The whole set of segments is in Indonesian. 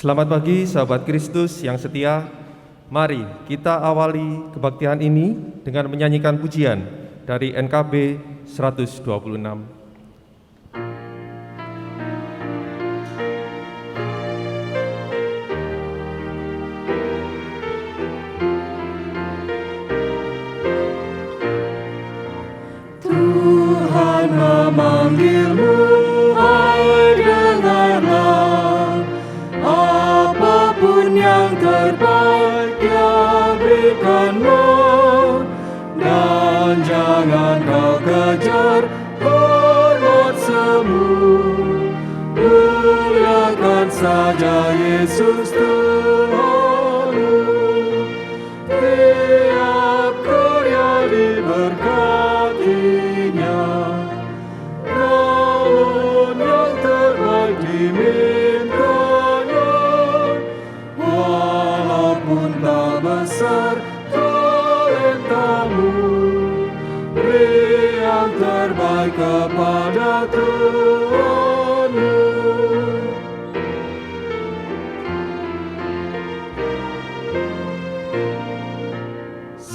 Selamat pagi sahabat Kristus yang setia. Mari kita awali kebaktian ini dengan menyanyikan pujian dari NKB 126. Tuhan memanggilmu, hai dengarlah, apapun yang terbaik Dia berikanmu, dan jangan kau kejar hormat semu. Muliakan saja Yesus Tuhanmu, tiap karya diberkatinya, namun yang terbaik dimintanya. Walaupun tak besar talentamu, beri yang terbaik kepada Tuhanmu.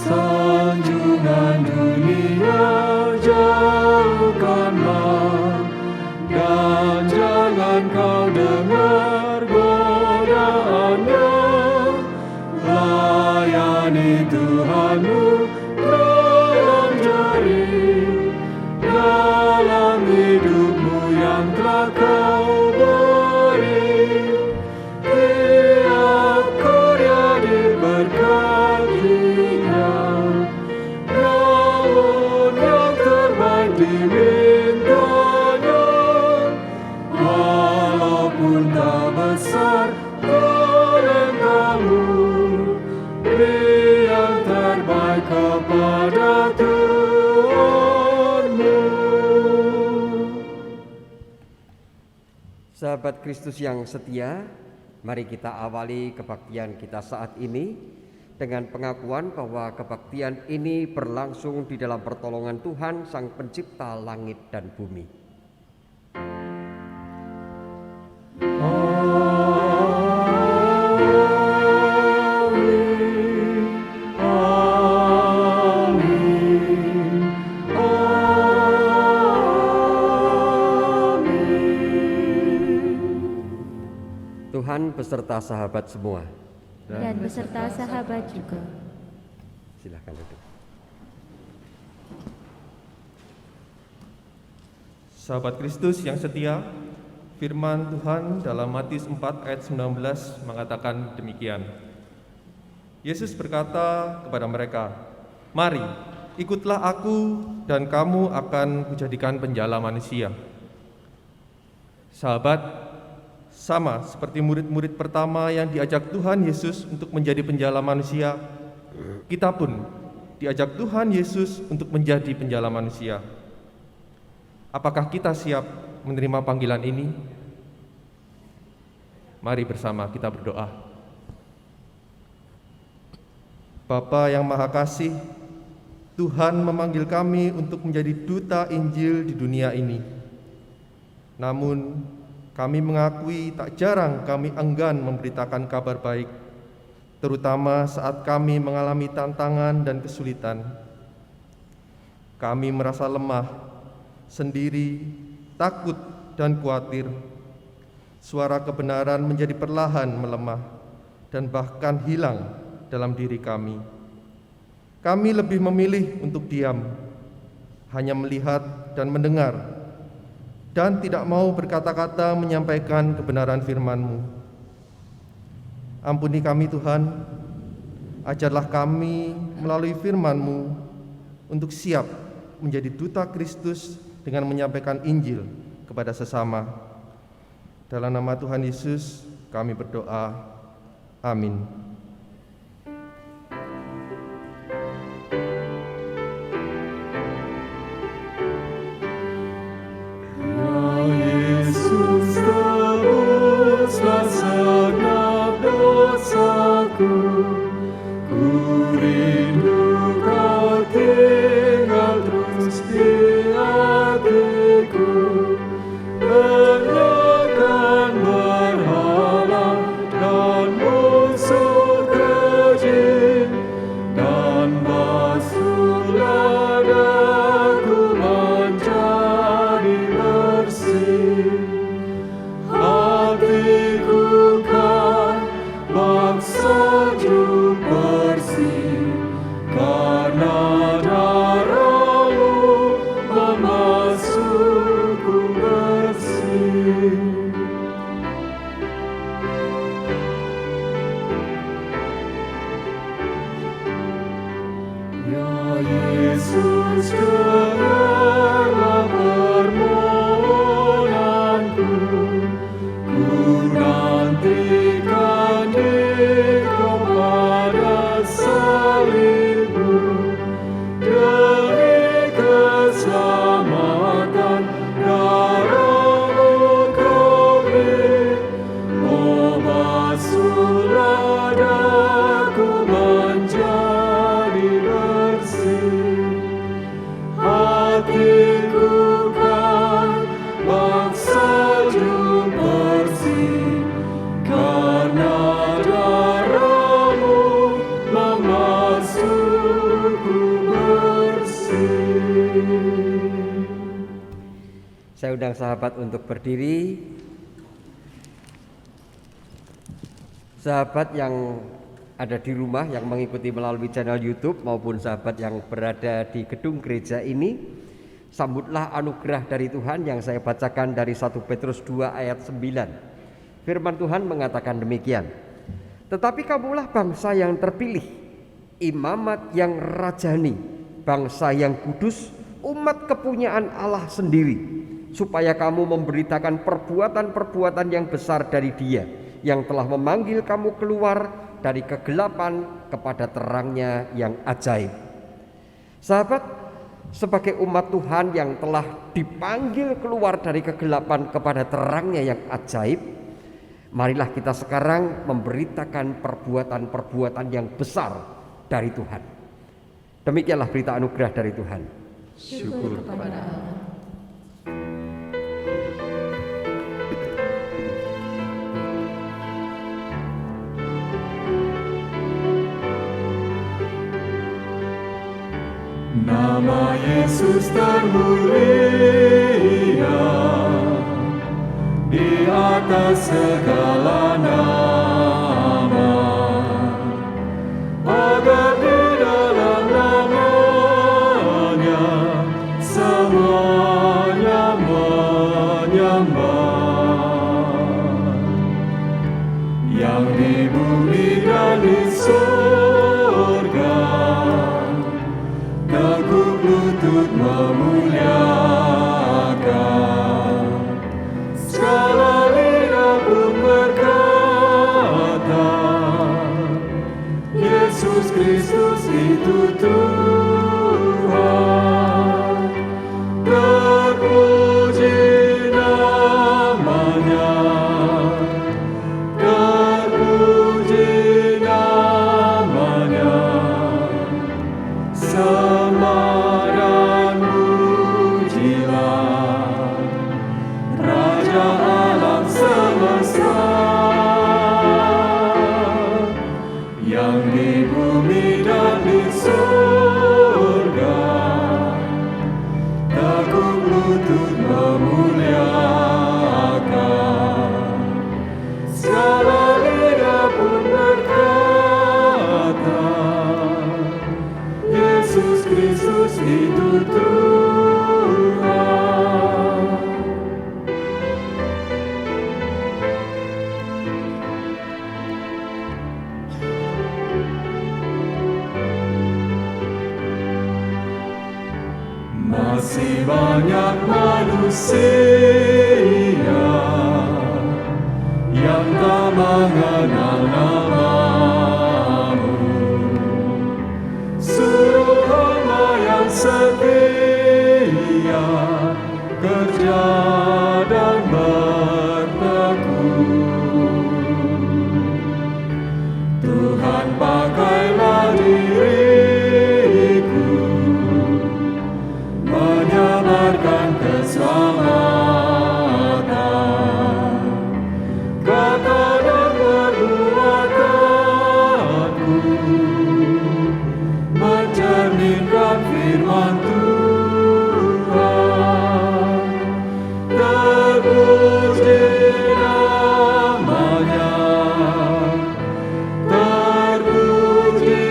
Sanjungan dunia jauhkanlah, dan jangan kau dengar godaannya. Layani Tuhanmu dalam jari, dalam hidupmu yang telah kau beri. Tiap karya diberkatinya, namun yang terbaik dimintanya. Walaupun tak besar talentamu, beri yang terbaik kepada Tuhanmu. Sahabat Kristus yang setia, mari kita awali kebaktian kita saat ini dengan pengakuan bahwa kebaktian ini berlangsung di dalam pertolongan Tuhan Sang Pencipta langit dan bumi. Tuhan beserta sahabat semua. Dan beserta sahabat juga. Silakan duduk. Sahabat Kristus yang setia, firman Tuhan dalam Matius 4 ayat 19 mengatakan demikian. Yesus berkata kepada mereka, "Mari, ikutlah aku dan kamu akan kujadikan penjala manusia." Sahabat, sama seperti murid-murid pertama yang diajak Tuhan Yesus untuk menjadi penjala manusia, kita pun diajak Tuhan Yesus untuk menjadi penjala manusia. Apakah kita siap menerima panggilan ini? Mari bersama kita berdoa. Bapa yang Maha Kasih, Tuhan memanggil kami untuk menjadi duta Injil di dunia ini. Namun, kami mengakui tak jarang kami enggan memberitakan kabar baik, terutama saat kami mengalami tantangan dan kesulitan. Kami merasa lemah, sendiri, takut, dan khawatir. Suara kebenaran menjadi perlahan melemah dan bahkan hilang dalam diri kami. Kami lebih memilih untuk diam, hanya melihat dan mendengar, dan tidak mau berkata-kata menyampaikan kebenaran firman-Mu. Ampuni kami Tuhan, ajarlah kami melalui firman-Mu untuk siap menjadi duta Kristus dengan menyampaikan Injil kepada sesama. Dalam nama Tuhan Yesus kami berdoa. Amin. Yesus tebuslah segenap dosaku, ku rindu Kau tinggal terus di hatiku, lenyapkan berhala dan musuh keji, dan basuhlah daku menjadi bersih. Hatiku kan bersejuk bersih, karena darah-Mu membasuhku bersih. Ya Yesus, dengarlah permohonanku, ku nantikan di kepada salib-Mu, demi keselamatan darah-Mu Kau beri. Oh, basuhlah daku menjadi bersih. Hatiku kan bersejuk bersih, karena darah-Mu membasuhku bersih. Saya undang sahabat untuk berdiri. Sahabat yang ada di rumah yang mengikuti melalui channel YouTube maupun sahabat yang berada di gedung gereja ini, sambutlah anugerah dari Tuhan yang saya bacakan dari 1 Petrus 2 ayat 9. Firman Tuhan mengatakan demikian. Tetapi kamulah bangsa yang terpilih, imamat yang rajani, bangsa yang kudus, umat kepunyaan Allah sendiri, supaya kamu memberitakan perbuatan-perbuatan yang besar dari Dia yang telah memanggil kamu keluar dari kegelapan kepada terangnya yang ajaib. Sahabat, sebagai umat Tuhan yang telah dipanggil keluar dari kegelapan kepada terangnya yang ajaib, marilah kita sekarang memberitakan perbuatan-perbuatan yang besar dari Tuhan. Demikianlah berita anugerah dari Tuhan. Syukur kepada Allah. Nama Yesus termulia di atas segala nama, agar di dalam nama-Nya semuanya menyembah, yang di bumi dan di surga teguk lutut memuliakan. Segala lidah pun berkata, Yesus Kristus itu Tuhan. Terpuji namanya, terpuji namanya. Sembah dan pujilah Raja alam semesta, yang itu Tuhan. Masih banyak manusia yang tak mengenal nama-Mu. Suruh hamba yang setia kerja dan bertekun. Tuhan, pakailah diriku menyebarkan keselamatan, kata dan perbuatanku mencerminkan firman Tuhan. Terpuji namanya, terpuji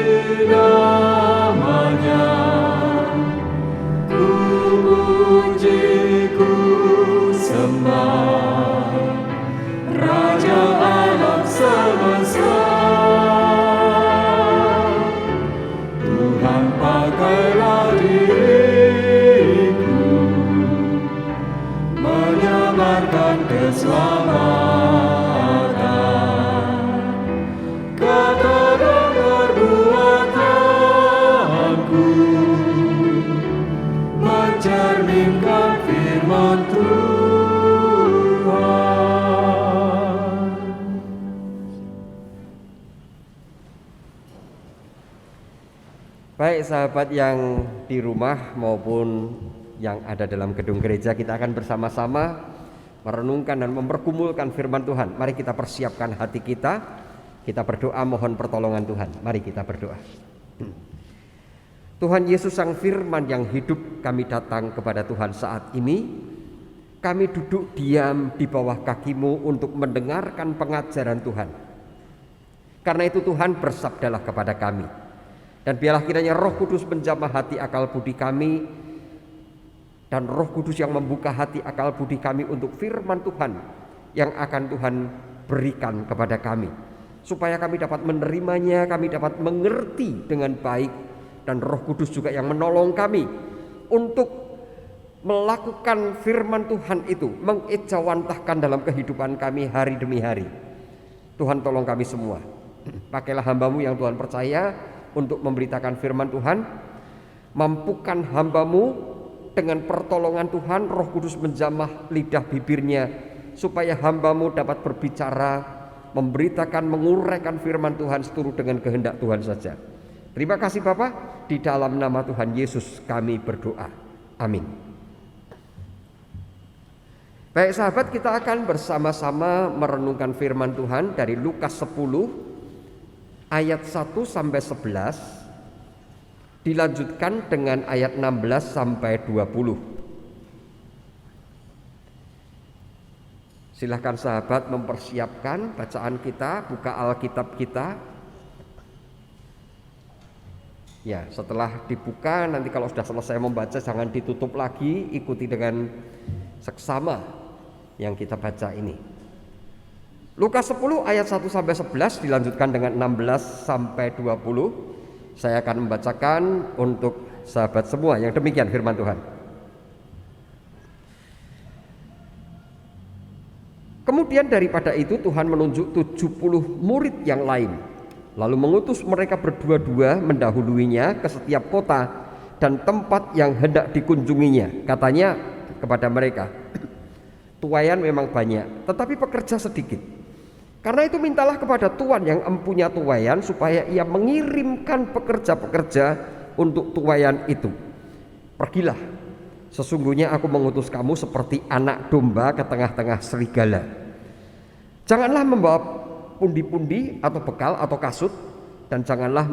namanya. Ku puji, ku sembah Raja alam semesta. Tuhan, pakailah diriku menyebarkan keselamatan, kata dan perbuatanku mencerminkan firman Tuhan. Baik sahabat yang di rumah maupun yang ada dalam gedung gereja, kita akan bersama-sama merenungkan dan mempergumulkan firman Tuhan. Mari kita persiapkan hati kita, kita berdoa mohon pertolongan Tuhan. Mari kita berdoa. Tuhan Yesus Sang Firman yang hidup, kami datang kepada Tuhan saat ini. Kami duduk diam di bawah kaki-Mu untuk mendengarkan pengajaran Tuhan. Karena itu Tuhan, bersabdalah kepada kami. Dan biarlah kiranya Roh Kudus menjamah hati akal budi kami, dan Roh Kudus yang membuka hati akal budi kami untuk firman Tuhan yang akan Tuhan berikan kepada kami, supaya kami dapat menerimanya, kami dapat mengerti dengan baik, dan Roh Kudus juga yang menolong kami untuk melakukan firman Tuhan itu, mengejawantahkan dalam kehidupan kami hari demi hari. Tuhan, tolong kami semua. Pakailah hamba-Mu yang Tuhan percaya untuk memberitakan firman Tuhan. Mampukan hamba-Mu dengan pertolongan Tuhan, Roh Kudus menjamah lidah bibirnya, supaya hamba-Mu dapat berbicara, memberitakan, menguraikan firman Tuhan seturut dengan kehendak Tuhan saja. Terima kasih Bapa, di dalam nama Tuhan Yesus kami berdoa. Amin. Baik sahabat, kita akan bersama-sama merenungkan firman Tuhan dari Lukas 10 ayat 1 sampai 11, dilanjutkan dengan ayat 16 sampai 20. Silahkan sahabat mempersiapkan bacaan kita, buka Alkitab kita. Ya, setelah dibuka, nanti kalau sudah selesai membaca jangan ditutup lagi, ikuti dengan seksama yang kita baca ini. Lukas 10 ayat 1 sampai 11 dilanjutkan dengan 16 sampai 20. Saya akan membacakan untuk sahabat semua yang demikian firman Tuhan. Kemudian daripada itu Tuhan menunjuk 70 murid yang lain, lalu mengutus mereka berdua-dua mendahuluinya ke setiap kota dan tempat yang hendak dikunjunginya. Katanya kepada mereka, tuaian memang banyak, tetapi pekerja sedikit. Karena itu mintalah kepada Tuhan yang empunya tuaian, supaya ia mengirimkan pekerja-pekerja untuk tuaian itu. Pergilah, sesungguhnya aku mengutus kamu seperti anak domba ke tengah-tengah serigala. Janganlah membawa pundi-pundi atau bekal atau kasut, dan janganlah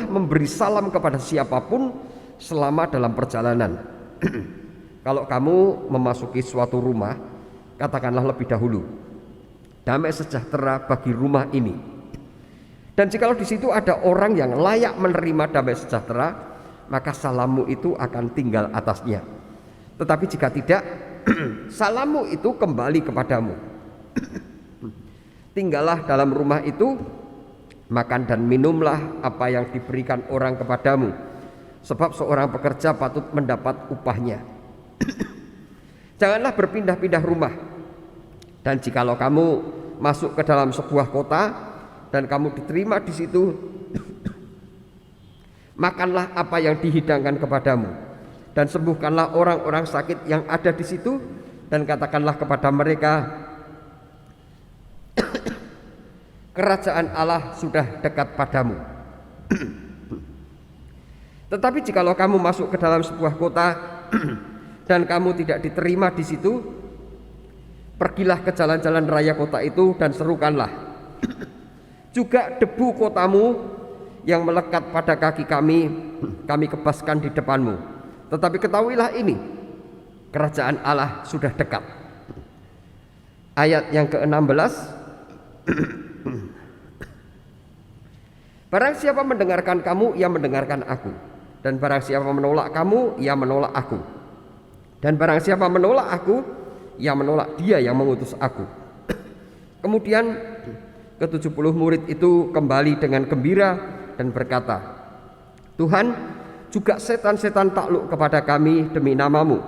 memberi salam kepada siapapun selama dalam perjalanan. Kalau kamu memasuki suatu rumah, katakanlah lebih dahulu, damai sejahtera bagi rumah ini. Dan jikalau di situ ada orang yang layak menerima damai sejahtera, maka salammu itu akan tinggal atasnya. Tetapi jika tidak, salammu itu kembali kepadamu. Tinggallah dalam rumah itu, makan dan minumlah apa yang diberikan orang kepadamu, sebab seorang pekerja patut mendapat upahnya. Janganlah berpindah-pindah rumah. Dan jikalau kamu masuk ke dalam sebuah kota dan kamu diterima di situ, makanlah apa yang dihidangkan kepadamu, dan sembuhkanlah orang-orang sakit yang ada di situ, dan katakanlah kepada mereka, kerajaan Allah sudah dekat padamu. Tetapi jikalau kamu masuk ke dalam sebuah kota dan kamu tidak diterima di situ, pergilah ke jalan-jalan raya kota itu dan serukanlah juga debu kotamu yang melekat pada kaki kami kebaskan di depanmu. Tetapi ketahuilah ini, kerajaan Allah sudah dekat. Ayat yang ke-16, barang siapa mendengarkan kamu, ia mendengarkan aku, dan barang siapa menolak kamu, ia menolak aku, dan barang siapa menolak aku, ia menolak dia yang mengutus aku. Kemudian ke-70 murid itu kembali dengan gembira dan berkata, Tuhan, juga setan-setan takluk kepada kami demi namamu.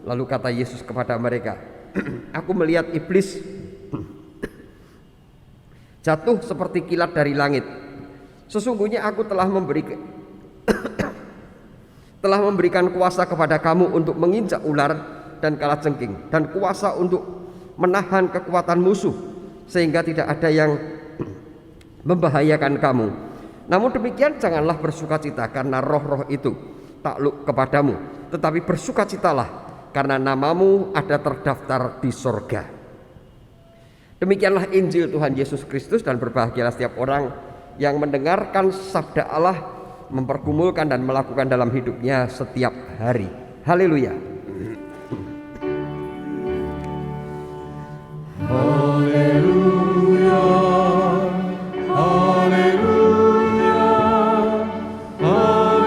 Lalu kata Yesus kepada mereka, aku melihat iblis jatuh seperti kilat dari langit. Sesungguhnya aku telah memberikan kuasa kepada kamu untuk menginjak ular dan kalajengking, dan kuasa untuk menahan kekuatan musuh, sehingga tidak ada yang membahayakan kamu. Namun demikian janganlah bersukacita karena roh-roh itu takluk kepadamu, tetapi bersukacitalah karena namamu ada terdaftar di sorga. Demikianlah Injil Tuhan Yesus Kristus, dan berbahagialah setiap orang yang mendengarkan sabda Allah, mempergumulkan dan melakukan dalam hidupnya setiap hari. Haleluya. Haleluya, haleluya, haleluya.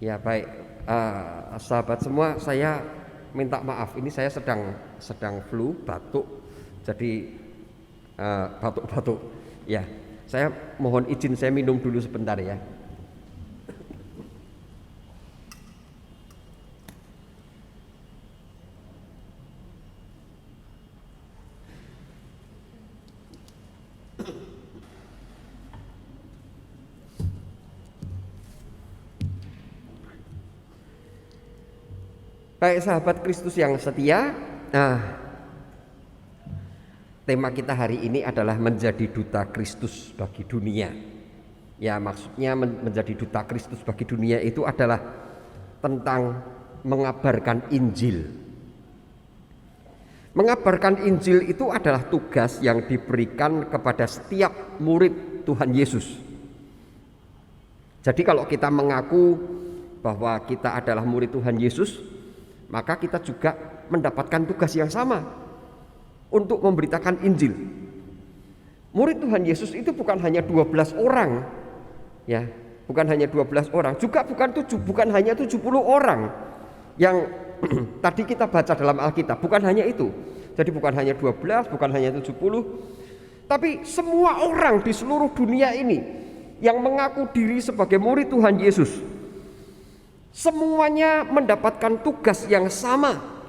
Ya baik, sahabat semua, saya minta maaf, ini saya sedang flu, batuk, jadi batuk-batuk. Ya, saya mohon izin saya minum dulu sebentar ya. Baik sahabat Kristus yang setia, tema kita hari ini adalah menjadi duta Kristus bagi dunia. Ya, maksudnya menjadi duta Kristus bagi dunia itu adalah tentang mengabarkan Injil. Mengabarkan Injil itu adalah tugas yang diberikan kepada setiap murid Tuhan Yesus. Jadi kalau kita mengaku bahwa kita adalah murid Tuhan Yesus, maka kita juga mendapatkan tugas yang sama untuk memberitakan Injil. Murid Tuhan Yesus itu bukan hanya 12 orang, ya, bukan hanya 12 orang, juga bukan hanya 70 orang yang tadi kita baca dalam Alkitab, bukan hanya itu. Jadi bukan hanya 12, bukan hanya 70, tapi semua orang di seluruh dunia ini yang mengaku diri sebagai murid Tuhan Yesus, semuanya mendapatkan tugas yang sama.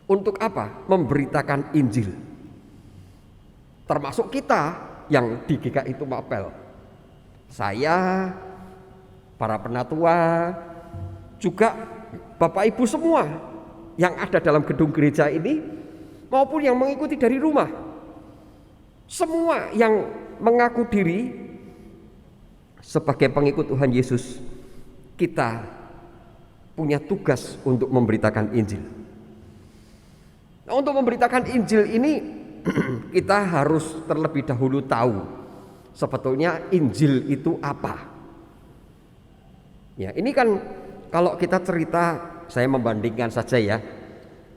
Untuk apa? Memberitakan Injil. Termasuk kita yang di GKI Tumapel. Saya, para penatua, juga Bapak Ibu semua yang ada dalam gedung gereja ini, maupun yang mengikuti dari rumah. Semua yang mengaku diri sebagai pengikut Tuhan Yesus, kita punya tugas untuk memberitakan Injil. Nah, untuk memberitakan Injil ini kita harus terlebih dahulu tahu sebetulnya Injil itu apa. Ya, ini kan kalau kita cerita, saya membandingkan saja ya,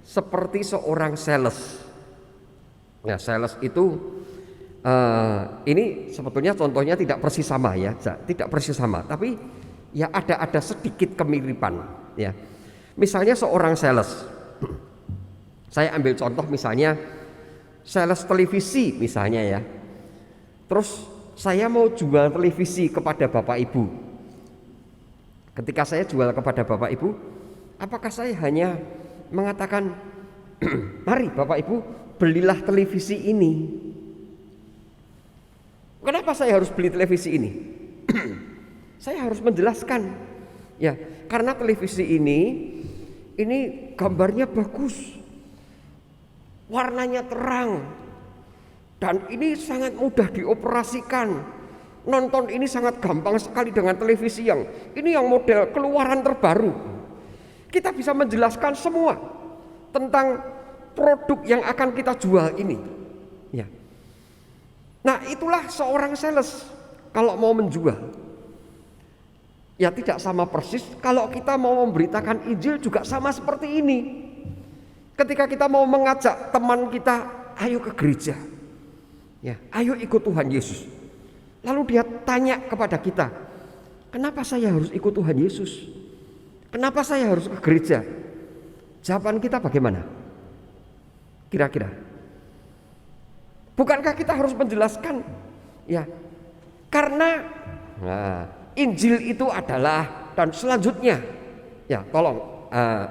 seperti seorang sales. Nah, sales itu ini sebetulnya contohnya tidak persis sama ya, tidak persis sama, tapi ya ada sedikit kemiripan ya. Misalnya seorang sales, saya ambil contoh misalnya sales televisi misalnya ya. Terus saya mau jual televisi kepada Bapak Ibu. Ketika saya jual kepada Bapak Ibu, apakah saya hanya mengatakan mari Bapak Ibu belilah televisi ini? Kenapa saya harus beli televisi ini? Saya harus menjelaskan ya, karena televisi ini gambarnya bagus, warnanya terang, dan ini sangat mudah dioperasikan. Nonton ini sangat gampang sekali dengan televisi yang model keluaran terbaru. Kita bisa menjelaskan semua tentang produk yang akan kita jual ini ya. Nah, itulah seorang sales kalau mau menjual. Ya tidak sama persis kalau kita mau memberitakan Injil, juga sama seperti ini. Ketika kita mau mengajak teman kita, ayo ke gereja ya, ayo ikut Tuhan Yesus. Lalu dia tanya kepada kita, kenapa saya harus ikut Tuhan Yesus? Kenapa saya harus ke gereja? Jawaban kita bagaimana? Kira-kira? Bukankah kita harus menjelaskan ya, karena Injil itu adalah, dan selanjutnya ya, tolong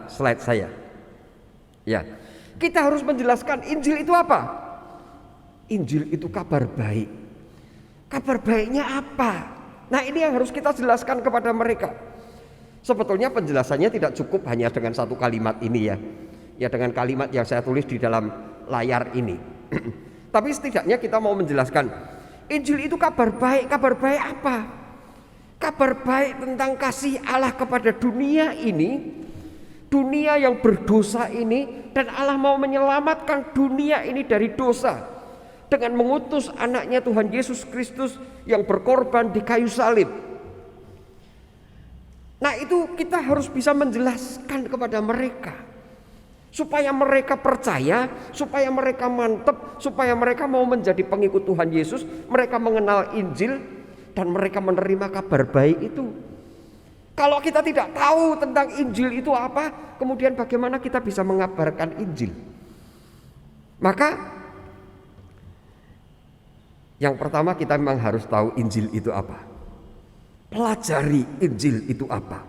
slide saya ya, kita harus menjelaskan Injil itu apa? Injil itu kabar baik. Kabar baiknya apa? Nah, ini yang harus kita jelaskan kepada mereka. Sebetulnya penjelasannya tidak cukup hanya dengan satu kalimat ini ya, dengan kalimat yang saya tulis di dalam layar ini. Tapi setidaknya kita mau menjelaskan Injil itu kabar baik. Kabar baik apa? Kabar baik tentang kasih Allah kepada dunia ini, dunia yang berdosa ini, dan Allah mau menyelamatkan dunia ini dari dosa dengan mengutus anaknya Tuhan Yesus Kristus yang berkorban di kayu salib. Nah, itu kita harus bisa menjelaskan kepada mereka supaya mereka percaya, supaya mereka mantap, supaya mereka mau menjadi pengikut Tuhan Yesus, mereka mengenal Injil dan mereka menerima kabar baik itu. Kalau kita tidak tahu tentang Injil itu apa, kemudian bagaimana kita bisa mengabarkan Injil? Maka yang pertama kita memang harus tahu Injil itu apa. Pelajari Injil itu apa.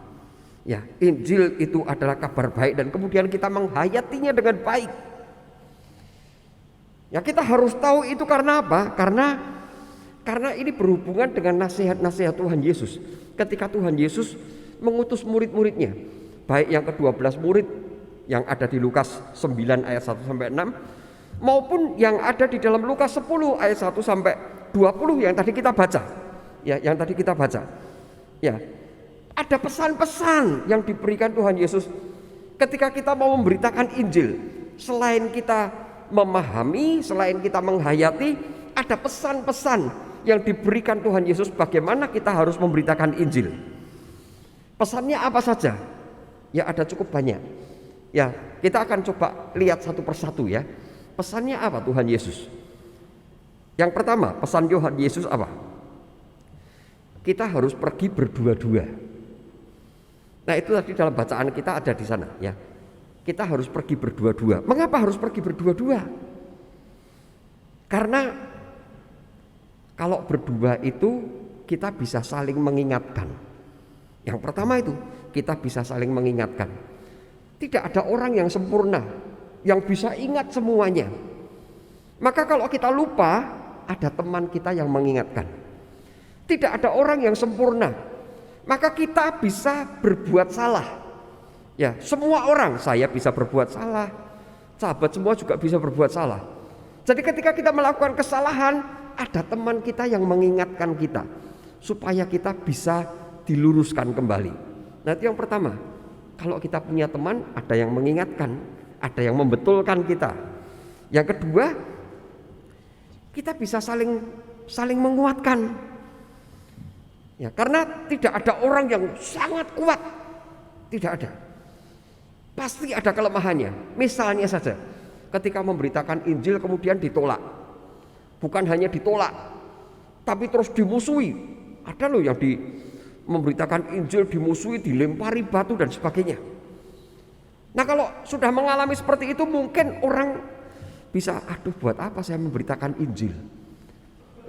Ya, Injil itu adalah kabar baik dan kemudian kita menghayatinya dengan baik. Ya, kita harus tahu itu karena apa? Karena ini berhubungan dengan nasihat-nasihat Tuhan Yesus. Ketika Tuhan Yesus mengutus murid-muridnya, baik yang ke-12 murid yang ada di Lukas 9 ayat 1 sampai 6 maupun yang ada di dalam Lukas 10 ayat 1 sampai 20 yang tadi kita baca. Ya, yang tadi kita baca. Ya. Ada pesan-pesan yang diberikan Tuhan Yesus ketika kita mau memberitakan Injil. Selain kita memahami, selain kita menghayati, ada pesan-pesan yang diberikan Tuhan Yesus bagaimana kita harus memberitakan Injil. Pesannya apa saja? Ya, ada cukup banyak. Ya, kita akan coba lihat satu persatu ya. Pesannya apa Tuhan Yesus? Yang pertama, pesan Tuhan Yesus apa? Kita harus pergi berdua-dua. Nah, itu tadi dalam bacaan kita ada di sana ya. Kita harus pergi berdua-dua. Mengapa harus pergi berdua-dua? Karena kalau berdua itu kita bisa saling mengingatkan. Yang pertama itu kita bisa saling mengingatkan. Tidak ada orang yang sempurna yang bisa ingat semuanya. Maka kalau kita lupa, ada teman kita yang mengingatkan. Tidak ada orang yang sempurna. Maka kita bisa berbuat salah. Ya, semua orang, saya bisa berbuat salah. Sahabat semua juga bisa berbuat salah. Jadi ketika kita melakukan kesalahan, ada teman kita yang mengingatkan kita supaya kita bisa diluruskan kembali. Nah, itu yang pertama. Kalau kita punya teman, ada yang mengingatkan, ada yang membetulkan kita. Yang kedua, kita bisa saling menguatkan. Ya, karena tidak ada orang yang sangat kuat. Tidak ada. Pasti ada kelemahannya. Misalnya saja, ketika memberitakan Injil kemudian ditolak. Bukan hanya ditolak, tapi terus dimusuhi. Ada loh yang memberitakan Injil dimusuhi, dilempari batu dan sebagainya. Nah kalau sudah mengalami seperti itu mungkin orang bisa, aduh buat apa saya memberitakan Injil.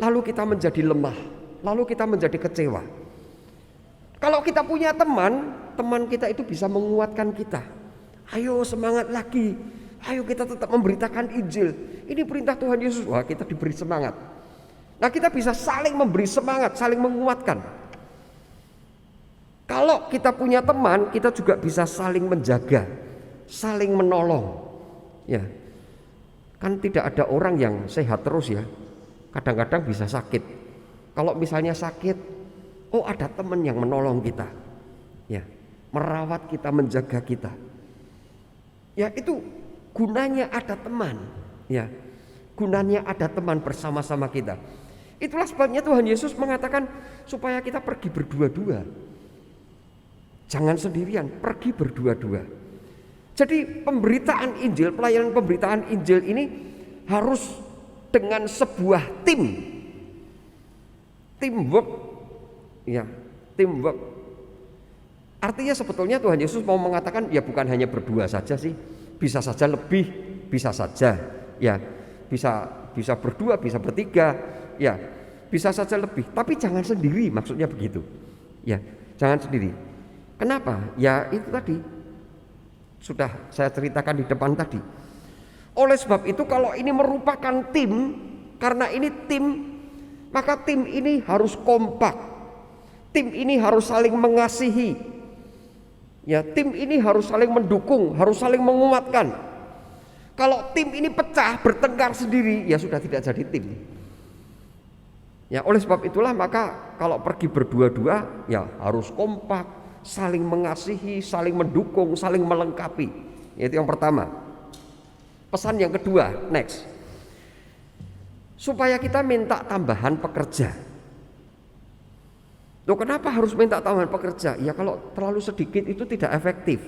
Lalu kita menjadi lemah, lalu kita menjadi kecewa. Kalau kita punya teman, teman kita itu bisa menguatkan kita. Ayo semangat lagi, ayo kita tetap memberitakan Injil. Ini perintah Tuhan Yesus. Wah, kita diberi semangat. Nah kita bisa saling memberi semangat, saling menguatkan. Kalau kita punya teman, kita juga bisa saling menjaga, saling menolong. Ya, kan tidak ada orang yang sehat terus ya. Kadang-kadang bisa sakit. Kalau misalnya sakit, oh ada teman yang menolong kita. Ya, merawat kita, menjaga kita. Ya itu gunanya ada teman. Ya, gunanya ada teman bersama-sama kita. Itulah sebabnya Tuhan Yesus mengatakan supaya kita pergi berdua-dua. Jangan sendirian, pergi berdua-dua. Jadi pemberitaan Injil, pelayanan pemberitaan Injil ini harus dengan sebuah teamwork. Ya, teamwork. Artinya sebetulnya Tuhan Yesus mau mengatakan ya bukan hanya berdua saja sih, bisa saja lebih, bisa saja, ya, bisa berdua, bisa bertiga, ya, bisa saja lebih. Tapi jangan sendiri, maksudnya begitu, ya, jangan sendiri. Kenapa? Ya itu tadi sudah saya ceritakan di depan tadi. Oleh sebab itu kalau ini merupakan tim, karena ini tim, maka tim ini harus kompak, tim ini harus saling mengasihi. Ya, tim ini harus saling mendukung, harus saling menguatkan. Kalau tim ini pecah, bertengkar sendiri, ya sudah tidak jadi tim. Ya, oleh sebab itulah maka kalau pergi berdua-dua, ya harus kompak, saling mengasihi, saling mendukung, saling melengkapi. Itu yang pertama. Pesan yang kedua, next. Supaya kita minta tambahan pekerja. Loh, kenapa harus minta tambahan pekerja? Ya kalau terlalu sedikit itu tidak efektif,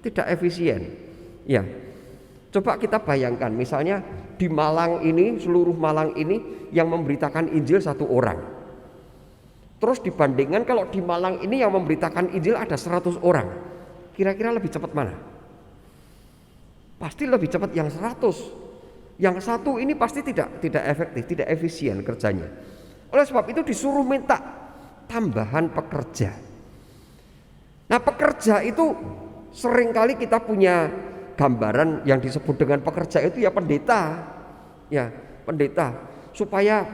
tidak efisien. Ya, coba kita bayangkan misalnya di Malang ini, seluruh Malang ini yang memberitakan Injil 1 orang. Terus dibandingkan kalau di Malang ini yang memberitakan Injil ada 100 orang. Kira-kira lebih cepat mana? Pasti lebih cepat yang 100. Yang satu ini pasti tidak efektif, tidak efisien kerjanya. Oleh sebab itu disuruh minta tambahan pekerja. Nah, pekerja itu seringkali kita punya gambaran yang disebut dengan pekerja itu ya pendeta. Ya, pendeta. Supaya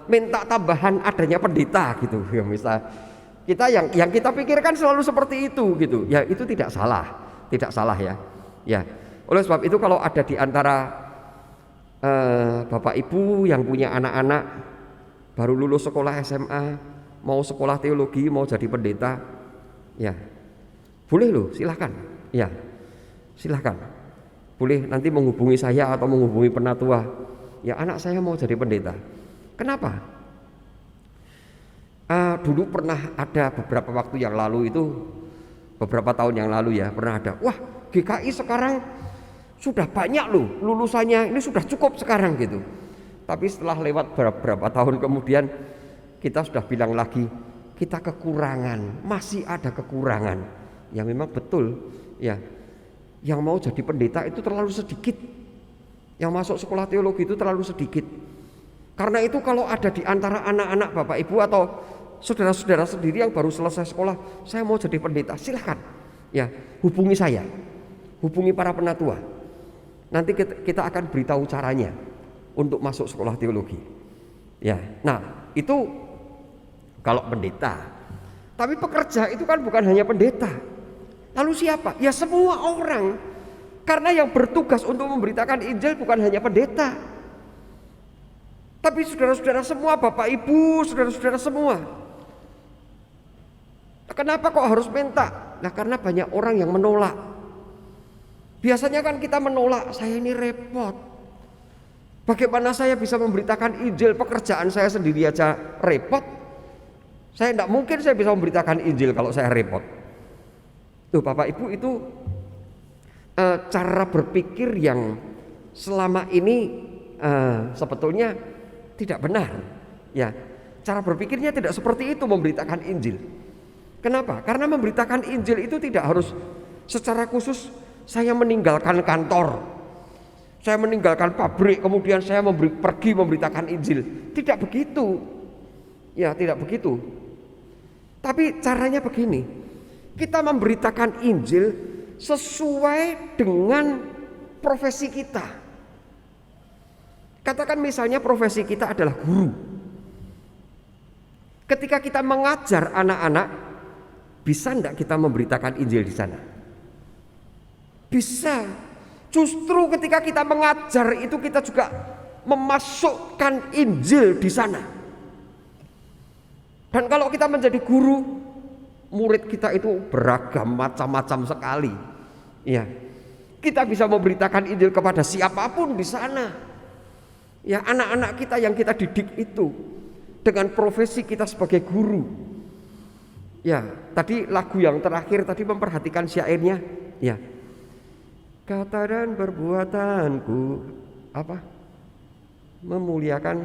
minta tambahan adanya pendeta gitu. Ya, misal kita yang kita pikirkan selalu seperti itu gitu. Ya, itu tidak salah. Tidak salah ya. Ya. Oleh sebab itu kalau ada di antara Bapak Ibu yang punya anak-anak baru lulus sekolah SMA, mau sekolah teologi, mau jadi pendeta, ya boleh loh, silahkan, ya silahkan, boleh nanti menghubungi saya atau menghubungi penatua, ya anak saya mau jadi pendeta. Kenapa? Dulu pernah ada beberapa waktu yang lalu itu, beberapa tahun yang lalu ya, pernah ada, wah GKI sekarang sudah banyak loh lulusannya, ini sudah cukup sekarang gitu. Tapi setelah lewat beberapa tahun kemudian kita sudah bilang lagi kita kekurangan, masih ada kekurangan. Ya memang betul ya, yang mau jadi pendeta itu terlalu sedikit, yang masuk sekolah teologi itu terlalu sedikit. Karena itu kalau ada di antara anak-anak Bapak Ibu atau saudara-saudara sendiri yang baru selesai sekolah, saya mau jadi pendeta, silahkan ya hubungi saya, hubungi para penatua, nanti kita akan beritahu caranya untuk masuk sekolah teologi. Ya, nah itu kalau pendeta. Tapi pekerja itu kan bukan hanya pendeta. Lalu siapa? Ya semua orang. Karena yang bertugas untuk memberitakan Injil bukan hanya pendeta, tapi saudara-saudara semua, Bapak Ibu, saudara-saudara semua. Kenapa kok harus minta? Nah karena banyak orang yang menolak. Biasanya kan kita menolak, saya ini repot. Bagaimana saya bisa memberitakan Injil, pekerjaan saya sendiri aja repot. Saya tidak mungkin saya bisa memberitakan Injil kalau saya repot. Tuh Bapak Ibu, itu cara berpikir yang selama ini sebetulnya tidak benar. Ya, cara berpikirnya tidak seperti itu memberitakan Injil. Kenapa? Karena memberitakan Injil itu tidak harus secara khusus saya meninggalkan kantor, saya meninggalkan pabrik, kemudian saya pergi memberitakan Injil. Tidak begitu. Ya, tidak begitu. Tapi caranya begini. Kita memberitakan Injil sesuai dengan profesi kita. Katakan misalnya profesi kita adalah guru. Ketika kita mengajar anak-anak, bisa enggak kita memberitakan Injil di sana? Bisa. Justru ketika kita mengajar itu kita juga memasukkan Injil di sana. Dan kalau kita menjadi guru, murid kita itu beragam macam-macam sekali. Ya, kita bisa memberitakan Injil kepada siapapun di sana. Ya, anak-anak kita yang kita didik itu dengan profesi kita sebagai guru. Ya, tadi lagu yang terakhir tadi memperhatikan syairnya. Ya, kata dan perbuatanku memuliakan,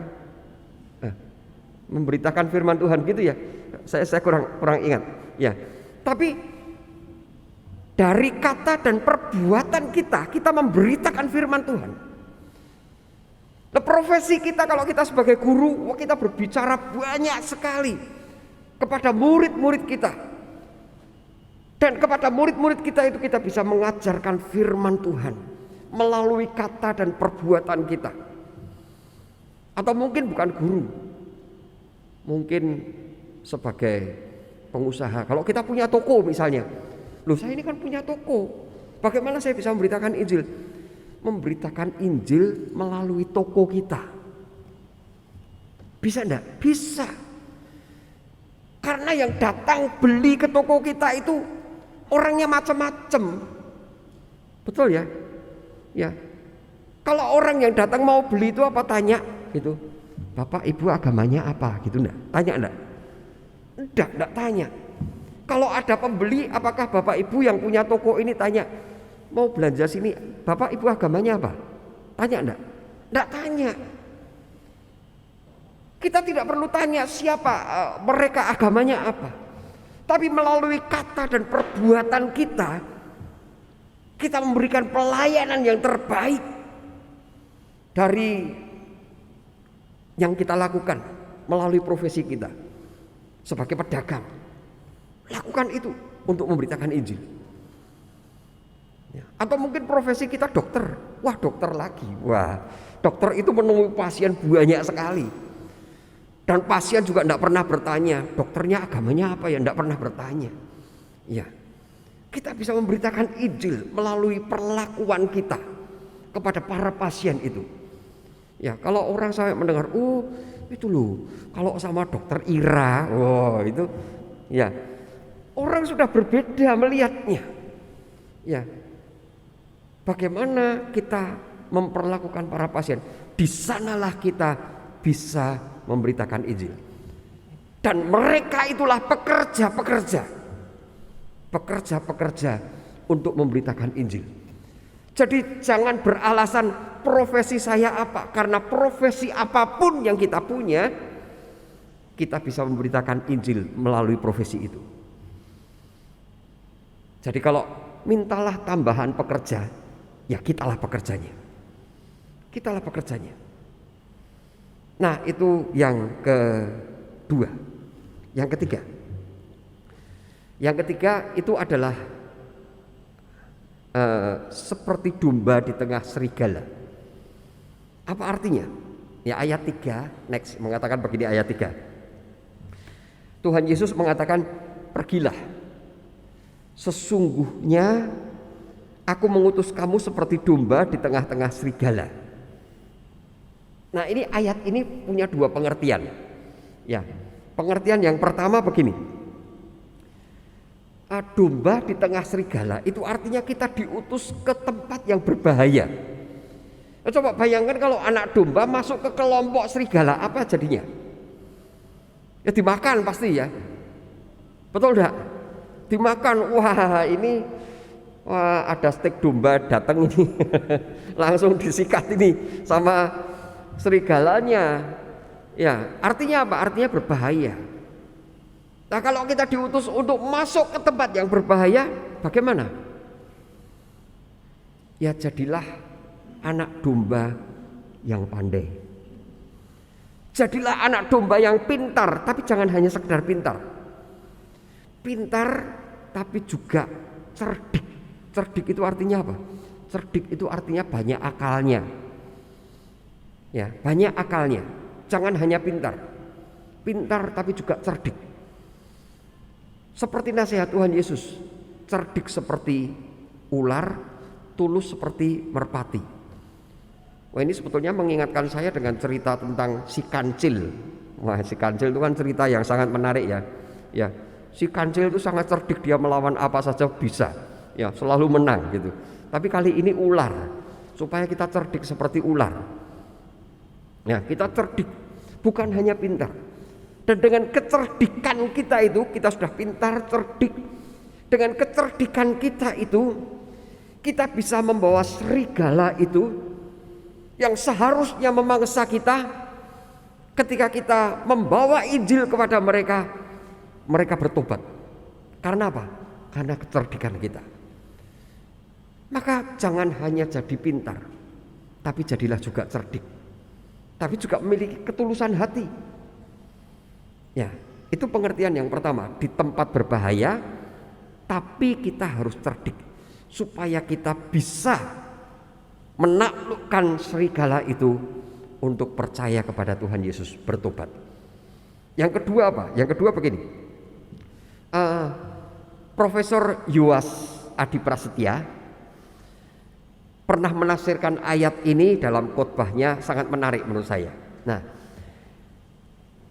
memberitakan firman Tuhan gitu ya. Saya kurang ingat. Ya, tapi dari kata dan perbuatan kita memberitakan firman Tuhan. Nah, profesi kita kalau kita sebagai guru, kita berbicara banyak sekali kepada murid-murid kita. Dan kepada murid-murid kita itu kita bisa mengajarkan firman Tuhan melalui kata dan perbuatan kita. Atau mungkin bukan guru, mungkin sebagai pengusaha. Kalau kita punya toko misalnya, loh saya ini kan punya toko, bagaimana saya bisa memberitakan Injil? Memberitakan Injil melalui toko kita. Bisa enggak? Bisa. Karena yang datang beli ke toko kita itu orangnya macam-macam. Betul ya? Ya. Kalau orang yang datang mau beli itu apa tanya gitu, Bapak Ibu agamanya apa gitu enggak? Tanya enggak? Enggak tanya. Kalau ada pembeli, apakah Bapak Ibu yang punya toko ini tanya, mau belanja sini, Bapak Ibu agamanya apa? Tanya enggak? Enggak tanya. Kita tidak perlu tanya siapa mereka agamanya apa. Tapi melalui kata dan perbuatan kita memberikan pelayanan yang terbaik dari yang kita lakukan melalui profesi kita sebagai pedagang. Lakukan itu untuk memberitakan Injil. Atau mungkin profesi kita dokter. Wah, dokter lagi. Wah, dokter itu menemui pasien banyak sekali. Dan pasien juga tidak pernah bertanya, dokternya agamanya apa ya, tidak pernah bertanya. Ya, kita bisa memberitakan Injil melalui perlakuan kita kepada para pasien itu. Ya, kalau orang sampai mendengar, oh itu loh, kalau sama dokter Ira, oh itu, ya, orang sudah berbeda melihatnya. Ya, bagaimana kita memperlakukan para pasien? Di sanalah kita bisa memberitakan Injil. Dan mereka itulah pekerja untuk memberitakan Injil. Jadi jangan beralasan profesi saya apa, karena profesi apapun yang kita punya, kita bisa memberitakan Injil melalui profesi itu. Jadi kalau mintalah tambahan pekerja, ya kitalah pekerjanya. Kitalah pekerjanya. Nah, itu yang kedua. Yang ketiga itu adalah seperti domba di tengah serigala. Apa artinya? Ya, ayat 3 next mengatakan begini, ayat 3. Tuhan Yesus mengatakan, pergilah, sesungguhnya aku mengutus kamu seperti domba di tengah-tengah serigala. Nah, ini ayat ini punya dua pengertian. Ya, pengertian yang pertama begini. Domba di tengah serigala itu artinya kita diutus ke tempat yang berbahaya. Coba bayangkan kalau anak domba masuk ke kelompok serigala, apa jadinya? Ya dimakan pasti ya. Betul enggak? Dimakan. Wah, ini Wah, ada stek domba datang ini. Langsung disikat ini sama serigalanya. Ya, artinya apa? Artinya berbahaya. Nah, kalau kita diutus untuk masuk ke tempat yang berbahaya, bagaimana? Ya, jadilah anak domba yang pandai. Jadilah anak domba yang pintar, tapi jangan hanya sekedar pintar. Pintar tapi juga cerdik. Cerdik itu artinya apa? Cerdik itu artinya banyak akalnya. Ya, banyak akalnya. Jangan hanya pintar. Pintar tapi juga cerdik. Seperti nasihat Tuhan Yesus, cerdik seperti ular, tulus seperti merpati. Wah, ini sebetulnya mengingatkan saya dengan cerita tentang si kancil. Wah, si kancil itu kan cerita yang sangat menarik ya. Ya, si kancil itu sangat cerdik, dia melawan apa saja bisa. Ya, selalu menang gitu. Tapi kali ini ular, supaya kita cerdik seperti ular. Ya, kita cerdik, bukan hanya pintar. Dan dengan kecerdikan kita itu, kita sudah pintar, cerdik. Dengan kecerdikan kita itu, kita bisa membawa serigala itu yang seharusnya memangsa kita. Ketika kita membawa Injil kepada mereka, mereka bertobat. Karena apa? Karena kecerdikan kita. Maka jangan hanya jadi pintar, tapi jadilah juga cerdik. Tapi juga memiliki ketulusan hati. Ya, itu pengertian yang pertama. Di tempat berbahaya, tapi kita harus cerdik supaya kita bisa menaklukkan serigala itu untuk percaya kepada Tuhan Yesus, bertobat. Yang kedua apa? Yang kedua begini. Profesor Yuas Adi Prasetya pernah menafsirkan ayat ini dalam khotbahnya, sangat menarik menurut saya. Nah,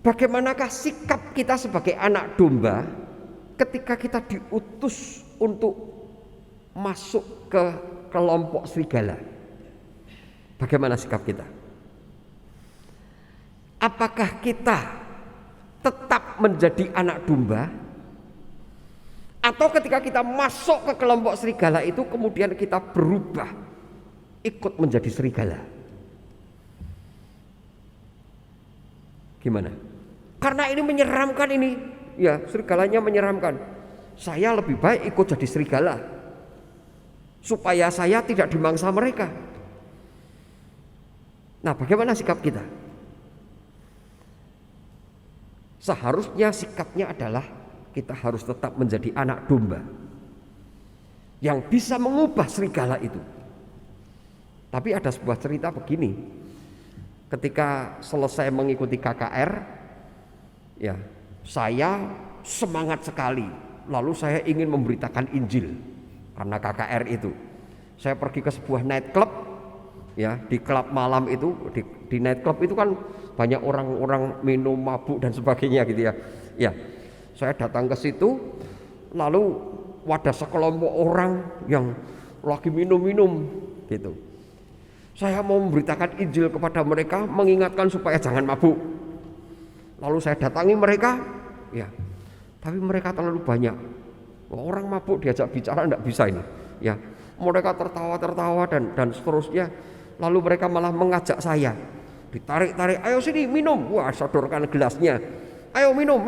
bagaimanakah sikap kita sebagai anak domba ketika kita diutus untuk masuk ke kelompok serigala? Bagaimana sikap kita? Apakah kita tetap menjadi anak domba? Atau ketika kita masuk ke kelompok serigala itu kemudian kita berubah ikut menjadi serigala? Gimana? Karena ini menyeramkan ini. Ya, serigalanya menyeramkan. Saya lebih baik ikut jadi serigala supaya saya tidak dimangsa mereka. Nah, bagaimana sikap kita? Seharusnya sikapnya adalah kita harus tetap menjadi anak domba yang bisa mengubah serigala itu. Tapi ada sebuah cerita begini. Ketika selesai mengikuti KKR, ya, saya semangat sekali. Lalu saya ingin memberitakan Injil karena KKR itu. Saya pergi ke sebuah night club, ya, di klub malam itu, di night club itu kan banyak orang-orang minum, mabuk dan sebagainya gitu ya. Ya, saya datang ke situ, lalu ada sekelompok orang yang lagi minum-minum gitu. Saya mau memberitakan Injil kepada mereka, mengingatkan supaya jangan mabuk. Lalu saya datangi mereka, ya, tapi mereka terlalu banyak. Orang mabuk diajak bicara tidak bisa ini, ya. Mereka tertawa-tertawa dan seterusnya. Lalu mereka malah mengajak saya, ditarik-tarik, ayo sini minum. Wah, sodorkan gelasnya, ayo minum.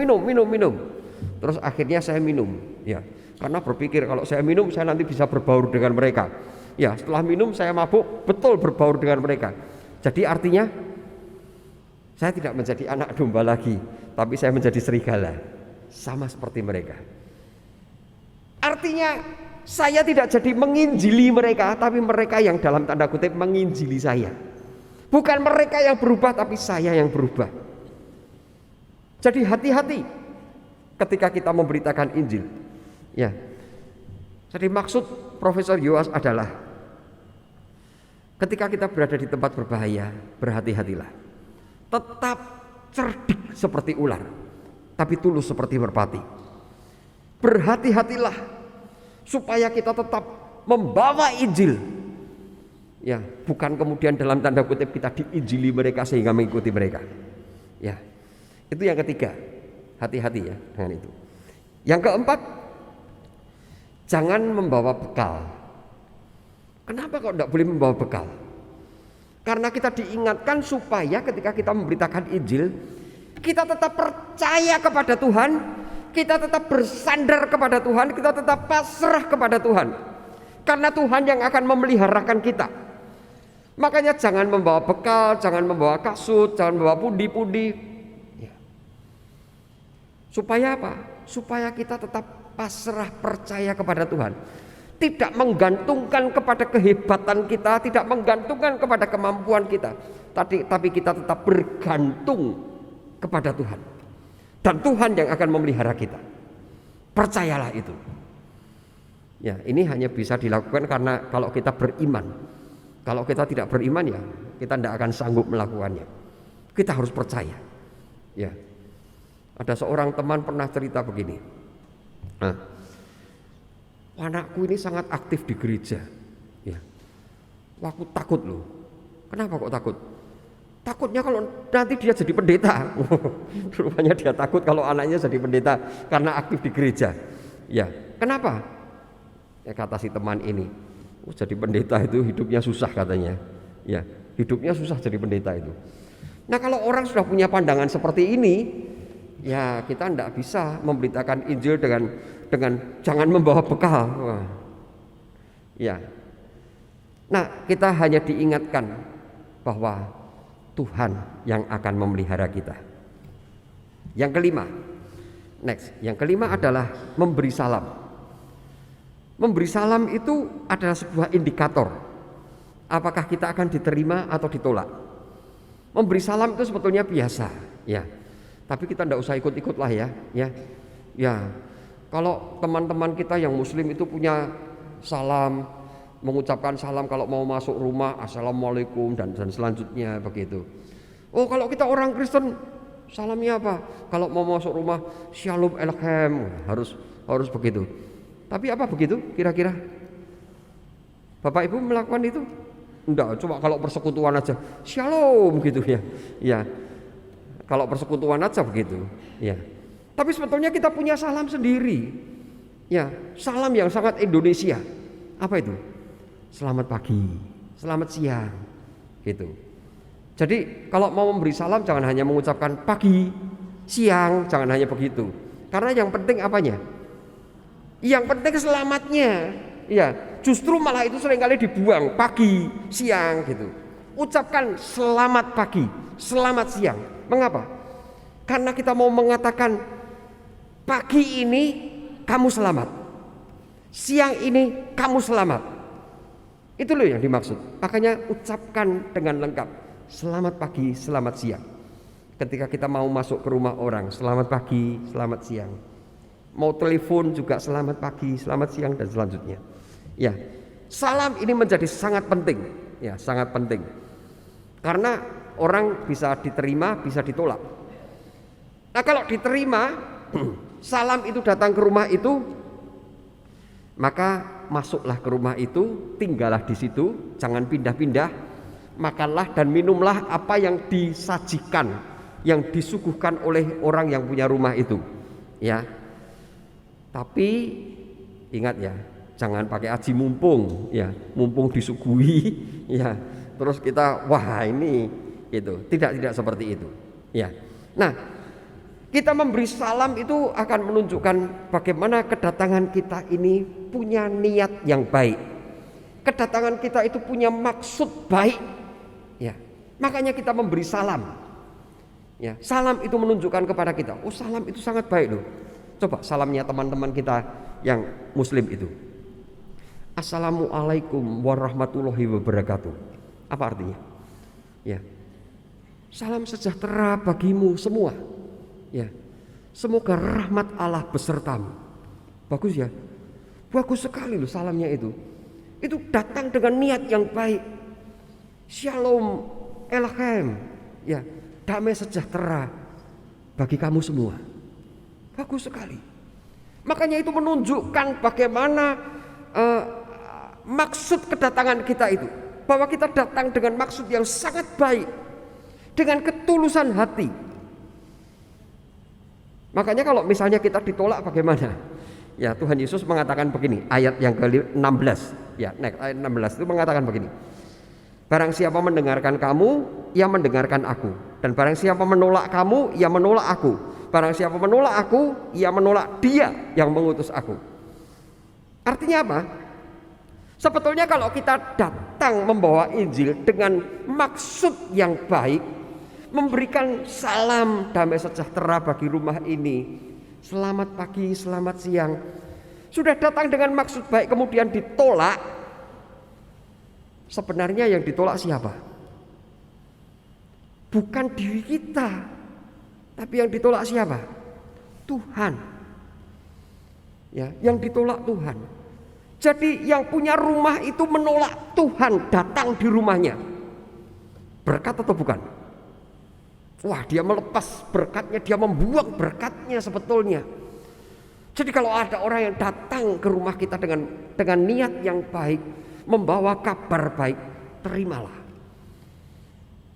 Terus akhirnya saya minum, ya, karena berpikir kalau saya minum saya nanti bisa berbaur dengan mereka. Ya, setelah minum saya mabuk, betul berbaur dengan mereka. Jadi artinya saya tidak menjadi anak domba lagi, tapi saya menjadi serigala, sama seperti mereka. Artinya saya tidak jadi menginjili mereka, tapi mereka yang dalam tanda kutip menginjili saya. Bukan mereka yang berubah, tapi saya yang berubah. Jadi hati-hati ketika kita memberitakan Injil. Ya. Jadi maksud Profesor Yuas adalah ketika kita berada di tempat berbahaya, berhati-hatilah. Tetap cerdik seperti ular, tapi tulus seperti merpati. Berhati-hatilah supaya kita tetap membawa Injil. Ya, bukan kemudian dalam tanda kutip kita diinjili mereka sehingga mengikuti mereka. Ya, itu yang ketiga. Hati-hati ya dengan itu. Yang keempat, jangan membawa bekal Kenapa kok tidak boleh membawa bekal? Karena kita diingatkan supaya ketika kita memberitakan Injil, kita tetap percaya kepada Tuhan, kita tetap bersandar kepada Tuhan, kita tetap pasrah kepada Tuhan. Karena Tuhan yang akan memeliharakan kita. Makanya jangan membawa bekal, jangan membawa kasut, jangan membawa pundi-pundi. Ya. Supaya apa? Supaya kita tetap pasrah percaya kepada Tuhan. Tidak menggantungkan kepada kehebatan kita, tidak menggantungkan kepada kemampuan kita, tapi kita tetap bergantung kepada Tuhan. Dan Tuhan yang akan memelihara kita. Percayalah itu. Ya, ini hanya bisa dilakukan karena kalau kita beriman. Kalau kita tidak beriman, ya kita tidak akan sanggup melakukannya. Kita harus percaya. Ya. Ada seorang teman pernah cerita begini. Nah, anakku ini sangat aktif di gereja. Ya. Aku takut loh. Kenapa kok takut? Takutnya kalau nanti dia jadi pendeta. Rupanya dia takut kalau anaknya jadi pendeta karena aktif di gereja. Ya, kenapa? Ya, kata si teman ini, jadi pendeta itu hidupnya susah katanya. Ya, hidupnya susah jadi pendeta itu. Nah, kalau orang sudah punya pandangan seperti ini, ya kita tidak bisa memberitakan Injil dengan jangan membawa bekal. Wah. Ya. Nah, kita hanya diingatkan bahwa Tuhan yang akan memelihara kita. Yang kelima, yang kelima adalah memberi salam. Memberi salam itu adalah sebuah indikator apakah kita akan diterima atau ditolak. Memberi salam itu sebetulnya biasa, ya. Tapi kita tidak usah ikut-ikut lah ya. Kalau teman-teman kita yang Muslim itu punya salam, mengucapkan salam kalau mau masuk rumah, assalamualaikum dan selanjutnya begitu. Oh, kalau kita orang Kristen salamnya apa? Kalau mau masuk rumah, shalom elechem, harus begitu. Tapi apa begitu kira-kira? Bapak Ibu melakukan itu? Enggak, cuma kalau persekutuan aja shalom gitu ya. Ya. Kalau persekutuan aja begitu, ya. Tapi sebetulnya kita punya salam sendiri. Ya, salam yang sangat Indonesia. Apa itu? Selamat pagi, selamat siang, gitu. Jadi kalau mau memberi salam jangan hanya mengucapkan pagi, siang, jangan hanya begitu. Karena yang penting apanya? Yang penting selamatnya. Ya, justru malah itu seringkali dibuang pagi, siang, gitu. Ucapkan selamat pagi, selamat siang. Mengapa? Karena kita mau mengatakan pagi ini kamu selamat, siang ini kamu selamat. Itu loh yang dimaksud. Makanya ucapkan dengan lengkap selamat pagi, selamat siang. Ketika kita mau masuk ke rumah orang, selamat pagi, selamat siang. Mau telepon juga selamat pagi, selamat siang dan selanjutnya. Ya, salam ini menjadi sangat penting. Ya, sangat penting. Karena orang bisa diterima, bisa ditolak. Nah, kalau diterima, salam itu datang ke rumah itu, maka masuklah ke rumah itu, tinggallah di situ, jangan pindah-pindah, makanlah dan minumlah apa yang disajikan, yang disuguhkan oleh orang yang punya rumah itu. Ya. Tapi ingat ya, jangan pakai aji mumpung, ya, mumpung disuguhi, ya. Terus kita wah ini gitu. Tidak seperti itu. Ya. Nah, kita memberi salam itu akan menunjukkan bagaimana kedatangan kita ini punya niat yang baik. Kedatangan kita itu punya maksud baik. Ya. Makanya kita memberi salam. Ya, salam itu menunjukkan kepada kita, oh salam itu sangat baik loh. Coba salamnya teman-teman kita yang Muslim itu. Assalamualaikum warahmatullahi wabarakatuh. Apa artinya? Ya. Salam sejahtera bagimu semua. Ya. Semoga rahmat Allah besertamu. Bagus ya. Bagus sekali loh salamnya itu. Itu datang dengan niat yang baik. Shalom elechem. Ya, damai sejahtera bagi kamu semua. Bagus sekali. Makanya itu menunjukkan bagaimana maksud kedatangan kita itu. Bahwa kita datang dengan maksud yang sangat baik, dengan ketulusan hati. Makanya kalau misalnya kita ditolak bagaimana? Ya, Tuhan Yesus mengatakan begini, ayat yang ke-16. Ya, next, ayat 16 itu mengatakan begini. Barang siapa mendengarkan kamu, ia mendengarkan aku. Dan barang siapa menolak kamu, ia menolak aku. Barang siapa menolak aku, ia menolak dia yang mengutus aku. Artinya apa? Sebetulnya kalau kita datang membawa Injil dengan maksud yang baik, memberikan salam damai sejahtera bagi rumah ini, selamat pagi, selamat siang, sudah datang dengan maksud baik kemudian ditolak, sebenarnya yang ditolak siapa? Bukan diri kita, tapi yang ditolak siapa? Tuhan. Ya, yang ditolak Tuhan. Jadi yang punya rumah itu menolak Tuhan datang di rumahnya. Berkat atau bukan? Wah, dia melepas berkatnya, dia membuang berkatnya sebetulnya. Jadi kalau ada orang yang datang ke rumah kita dengan niat yang baik, membawa kabar baik, terimalah.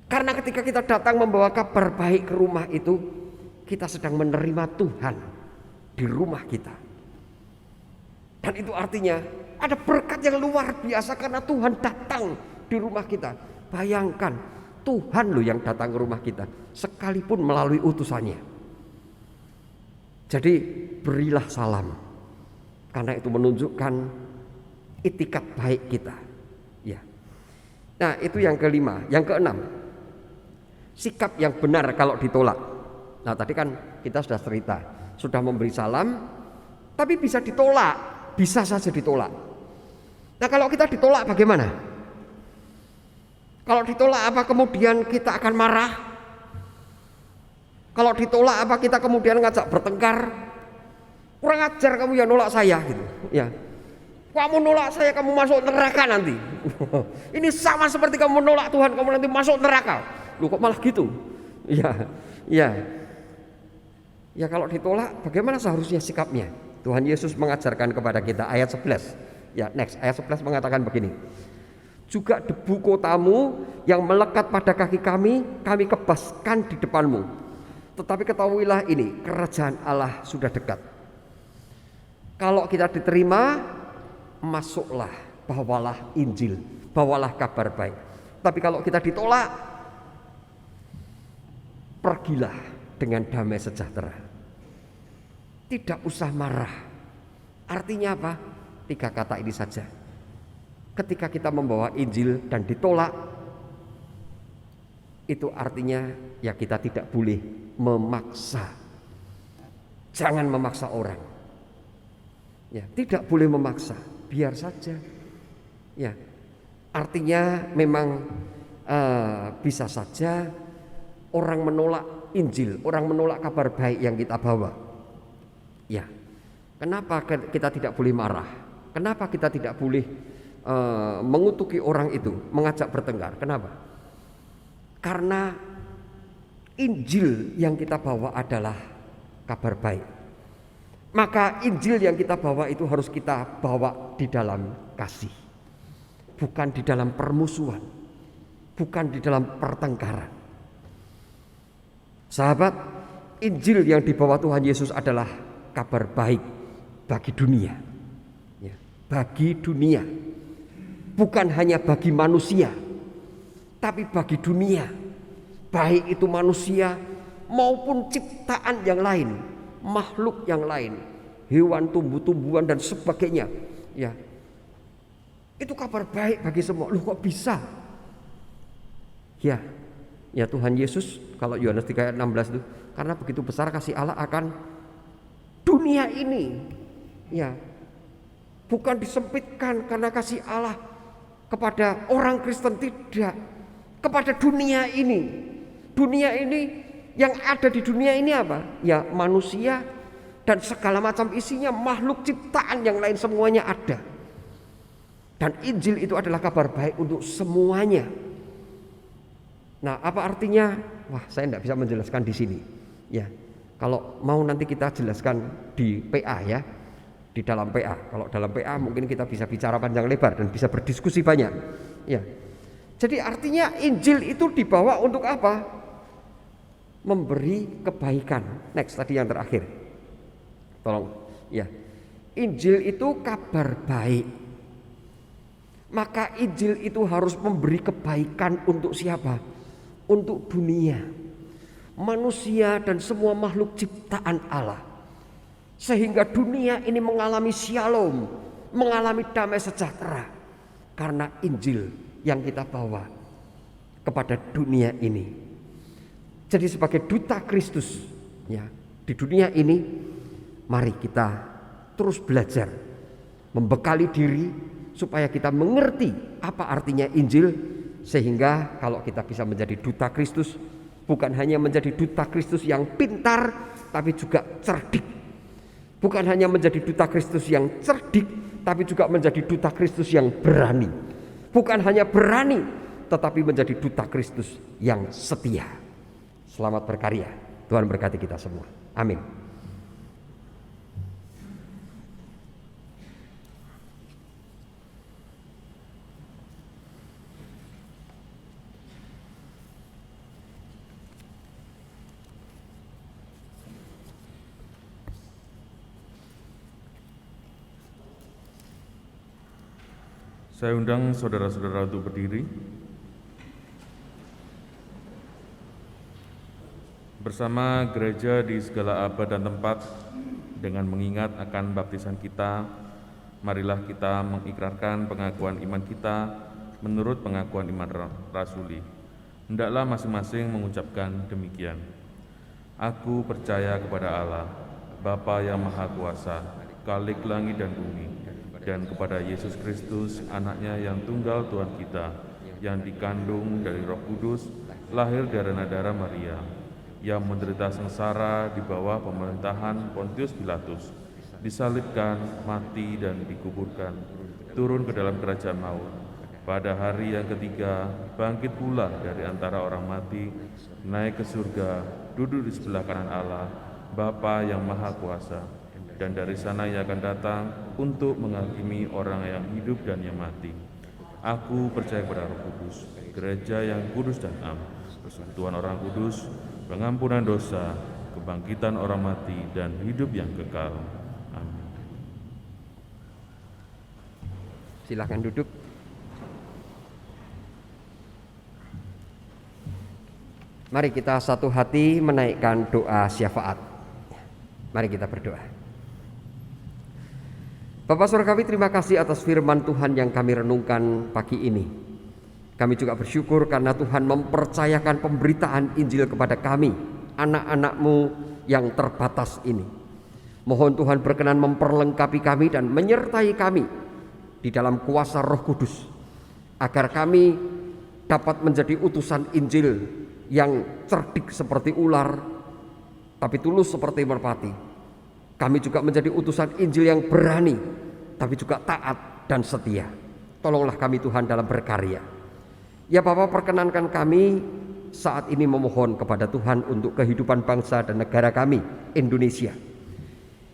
Karena ketika kita datang membawa kabar baik ke rumah itu, kita sedang menerima Tuhan di rumah kita. Dan itu artinya ada berkat yang luar biasa karena Tuhan datang di rumah kita. Bayangkan, Tuhan loh yang datang ke rumah kita, sekalipun melalui utusannya. Jadi berilah salam, karena itu menunjukkan itikat baik kita. Ya. Nah, itu yang kelima. Yang keenam, sikap yang benar kalau ditolak. Nah, tadi kan kita sudah cerita, sudah memberi salam, tapi bisa ditolak, bisa saja ditolak. Nah, kalau kita ditolak bagaimana? Kalau ditolak apa kemudian kita akan marah? Kalau ditolak apa kita kemudian ngajak bertengkar? Kurang ajar kamu yang nolak saya gitu. Ya. Kamu nolak saya, kamu masuk neraka nanti. Ini sama seperti kamu menolak Tuhan, kamu nanti masuk neraka. Loh, kok malah gitu? Ya. Ya, kalau ditolak bagaimana seharusnya sikapnya? Tuhan Yesus mengajarkan kepada kita ayat 11. Ya, next, ayat 11 mengatakan begini. Juga debu kotamu yang melekat pada kaki kami kebaskan di depanmu. Tetapi ketahuilah ini, kerajaan Allah sudah dekat. Kalau kita diterima, masuklah, bawalah Injil, bawalah kabar baik. Tapi kalau kita ditolak, pergilah dengan damai sejahtera. Tidak usah marah. Artinya apa? 3 kata ini saja. Ketika kita membawa Injil dan ditolak, itu artinya ya kita tidak boleh memaksa. Jangan memaksa orang. Ya, tidak boleh memaksa, biar saja. Ya, artinya memang bisa saja orang menolak Injil, orang menolak kabar baik yang kita bawa. Ya, kenapa kita tidak boleh marah? Kenapa kita tidak boleh mengutuki orang itu, mengajak bertengkar? Kenapa? Karena Injil yang kita bawa adalah kabar baik. Maka Injil yang kita bawa itu harus kita bawa di dalam kasih, bukan di dalam permusuhan, bukan di dalam pertengkaran. Sahabat, Injil yang dibawa Tuhan Yesus adalah kabar baik bagi dunia, ya, bagi dunia, bukan hanya bagi manusia, tapi bagi dunia, baik itu manusia maupun ciptaan yang lain, makhluk yang lain, hewan, tumbuh-tumbuhan dan sebagainya. Ya, itu kabar baik bagi semua. Loh, kok bisa? Ya, Tuhan Yesus kalau Yohanes 3 ayat 16 itu, karena begitu besar kasih Allah akan dunia ini. Ya, bukan disempitkan karena kasih Allah kepada orang Kristen, tidak, kepada dunia ini. Dunia ini, yang ada di dunia ini apa? Ya, manusia dan segala macam isinya, makhluk ciptaan yang lain semuanya ada. Dan Injil itu adalah kabar baik untuk semuanya. Nah, apa artinya? Wah, saya tidak bisa menjelaskan di sini. Ya, kalau mau nanti kita jelaskan di PA ya, di dalam PA. Kalau dalam PA mungkin kita bisa bicara panjang lebar dan bisa berdiskusi banyak. Ya, jadi artinya Injil itu dibawa untuk apa? Memberi kebaikan. Next, tadi yang terakhir. Tolong, ya. Injil itu kabar baik. Maka Injil itu harus memberi kebaikan untuk siapa? Untuk dunia, manusia dan semua makhluk ciptaan Allah. Sehingga dunia ini mengalami shalom, mengalami damai sejahtera karena Injil yang kita bawa kepada dunia ini. Jadi sebagai duta Kristus ya, di dunia ini, mari kita terus belajar, membekali diri supaya kita mengerti apa artinya Injil, sehingga kalau kita bisa menjadi duta Kristus, bukan hanya menjadi duta Kristus yang pintar tapi juga cerdik. Bukan hanya menjadi duta Kristus yang cerdik tapi juga menjadi duta Kristus yang berani. Bukan hanya berani tetapi menjadi duta Kristus yang setia. Selamat berkarya. Tuhan berkati kita semua. Amin. Saya undang saudara-saudara untuk berdiri. Bersama gereja di segala abad dan tempat, dengan mengingat akan baptisan kita, marilah kita mengikrarkan pengakuan iman kita menurut pengakuan iman rasuli. Hendaklah masing-masing mengucapkan demikian. Aku percaya kepada Allah, Bapa yang Maha Kuasa, Khalik langit dan bumi, dan kepada Yesus Kristus, anaknya yang tunggal Tuhan kita, yang dikandung dari Roh Kudus, lahir dari darah Maria, yang menderita sengsara di bawah pemerintahan Pontius Pilatus, disalibkan, mati dan dikuburkan, turun ke dalam kerajaan maut. Pada hari yang ketiga, bangkit pula dari antara orang mati, naik ke surga, duduk di sebelah kanan Allah, Bapa yang Maha Kuasa. Dan dari sana ia akan datang untuk menghakimi orang yang hidup dan yang mati. Aku percaya kepada Roh Kudus, gereja yang kudus dan am, persekutuan orang kudus, pengampunan dosa, kebangkitan orang mati, dan hidup yang kekal. Amin. Silakan duduk. Mari kita satu hati menaikkan doa syafaat. Mari kita berdoa. Bapa Surgawi, terima kasih atas firman Tuhan yang kami renungkan pagi ini. Kami juga bersyukur karena Tuhan mempercayakan pemberitaan Injil kepada kami, anak-anak-Mu yang terbatas ini. Mohon Tuhan berkenan memperlengkapi kami dan menyertai kami di dalam kuasa Roh Kudus, agar kami dapat menjadi utusan Injil yang cerdik seperti ular, tapi tulus seperti merpati. Kami juga menjadi utusan Injil yang berani, tapi juga taat dan setia. Tolonglah kami Tuhan dalam berkarya. Ya Bapa, perkenankan kami saat ini memohon kepada Tuhan untuk kehidupan bangsa dan negara kami, Indonesia.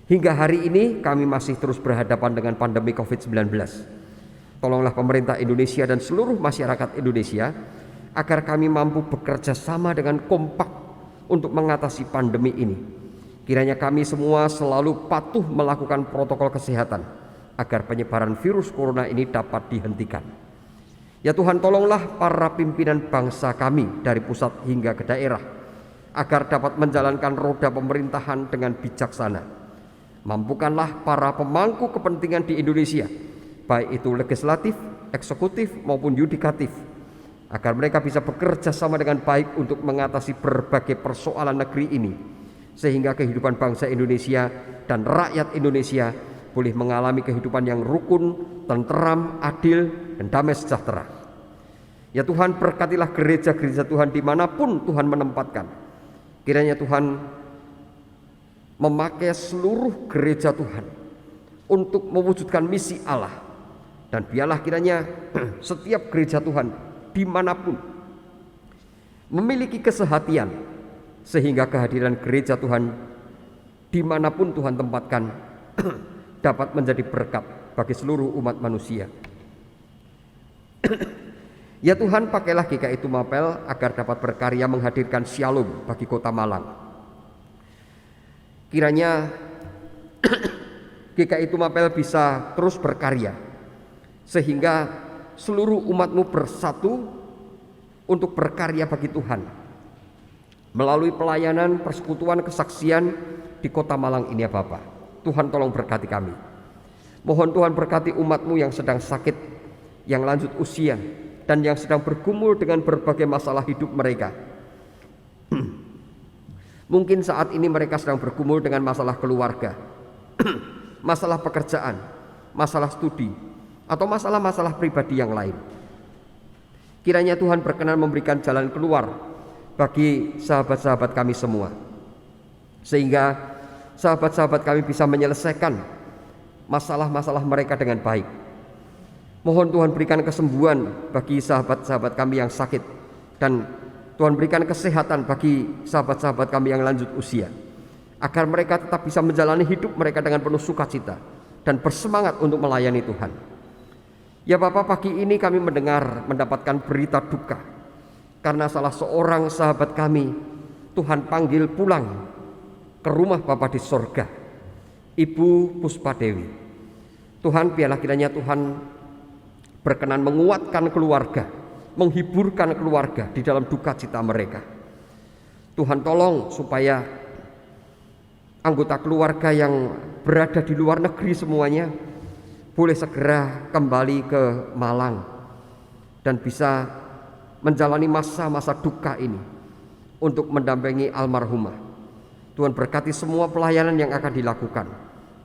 Hingga hari ini kami masih terus berhadapan dengan pandemi COVID-19. Tolonglah pemerintah Indonesia dan seluruh masyarakat Indonesia agar kami mampu bekerja sama dengan kompak untuk mengatasi pandemi ini. Kiranya kami semua selalu patuh melakukan protokol kesehatan agar penyebaran virus corona ini dapat dihentikan. Ya Tuhan, tolonglah para pimpinan bangsa kami dari pusat hingga ke daerah agar dapat menjalankan roda pemerintahan dengan bijaksana. Mampukanlah para pemangku kepentingan di Indonesia, baik itu legislatif, eksekutif maupun yudikatif, agar mereka bisa bekerja sama dengan baik untuk mengatasi berbagai persoalan negeri ini, sehingga kehidupan bangsa Indonesia dan rakyat Indonesia boleh mengalami kehidupan yang rukun, tenteram, adil, dan damai sejahtera. Ya Tuhan, berkatilah gereja-gereja Tuhan dimanapun Tuhan menempatkan. Kiranya Tuhan memakai seluruh gereja Tuhan untuk mewujudkan misi Allah. Dan biarlah kiranya setiap gereja Tuhan dimanapun memiliki kesehatian, sehingga kehadiran gereja Tuhan dimanapun Tuhan tempatkan dapat menjadi berkat bagi seluruh umat manusia. Ya Tuhan, pakailah GKI Tumapel agar dapat berkarya menghadirkan shalom bagi kota Malang. Kiranya GKI Tumapel bisa terus berkarya, sehingga seluruh umat-Mu bersatu untuk berkarya bagi Tuhan melalui pelayanan, persekutuan, kesaksian di kota Malang ini ya Bapak. Tuhan tolong berkati kami. Mohon Tuhan berkati umat-Mu yang sedang sakit, yang lanjut usia, dan yang sedang bergumul dengan berbagai masalah hidup mereka. Mungkin saat ini mereka sedang bergumul dengan masalah keluarga, masalah pekerjaan, masalah studi, atau masalah-masalah pribadi yang lain. Kiranya Tuhan berkenan memberikan jalan keluar bagi sahabat-sahabat kami semua, sehingga sahabat-sahabat kami bisa menyelesaikan masalah-masalah mereka dengan baik. Mohon Tuhan berikan kesembuhan bagi sahabat-sahabat kami yang sakit, dan Tuhan berikan kesehatan bagi sahabat-sahabat kami yang lanjut usia, agar mereka tetap bisa menjalani hidup mereka dengan penuh sukacita dan bersemangat untuk melayani Tuhan. Ya Bapak, pagi ini kami mendapatkan berita duka karena salah seorang sahabat kami Tuhan panggil pulang ke rumah Bapa di sorga, Ibu Puspa Dewi. Tuhan, biarlah kiranya Tuhan berkenan menguatkan keluarga, menghiburkan keluarga di dalam duka cita mereka. Tuhan tolong supaya anggota keluarga yang berada di luar negeri semuanya boleh segera kembali ke Malang dan bisa menjalani masa-masa duka ini untuk mendampingi almarhumah. Tuhan berkati semua pelayanan yang akan dilakukan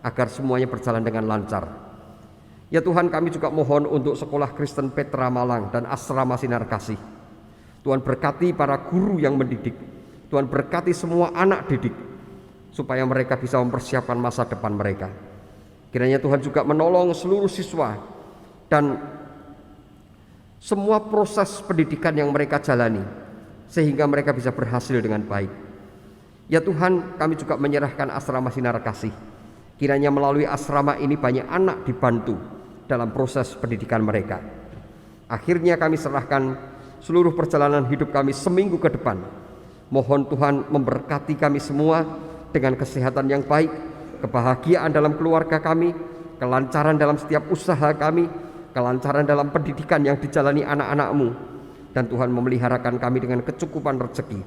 agar semuanya berjalan dengan lancar. Ya Tuhan, kami juga mohon untuk Sekolah Kristen Petra Malang dan Asrama Sinar Kasih. Tuhan berkati para guru yang mendidik. Tuhan berkati semua anak didik supaya mereka bisa mempersiapkan masa depan mereka. Kiranya Tuhan juga menolong seluruh siswa dan semua proses pendidikan yang mereka jalani, sehingga mereka bisa berhasil dengan baik. Ya Tuhan, kami juga menyerahkan Asrama Sinar Kasih. Kiranya melalui asrama ini banyak anak dibantu dalam proses pendidikan mereka. Akhirnya kami serahkan seluruh perjalanan hidup kami seminggu ke depan. Mohon Tuhan memberkati kami semua dengan kesehatan yang baik, kebahagiaan dalam keluarga kami, kelancaran dalam setiap usaha kami, kelancaran dalam pendidikan yang dijalani anak-anak-Mu, dan Tuhan memeliharakan kami dengan kecukupan rezeki.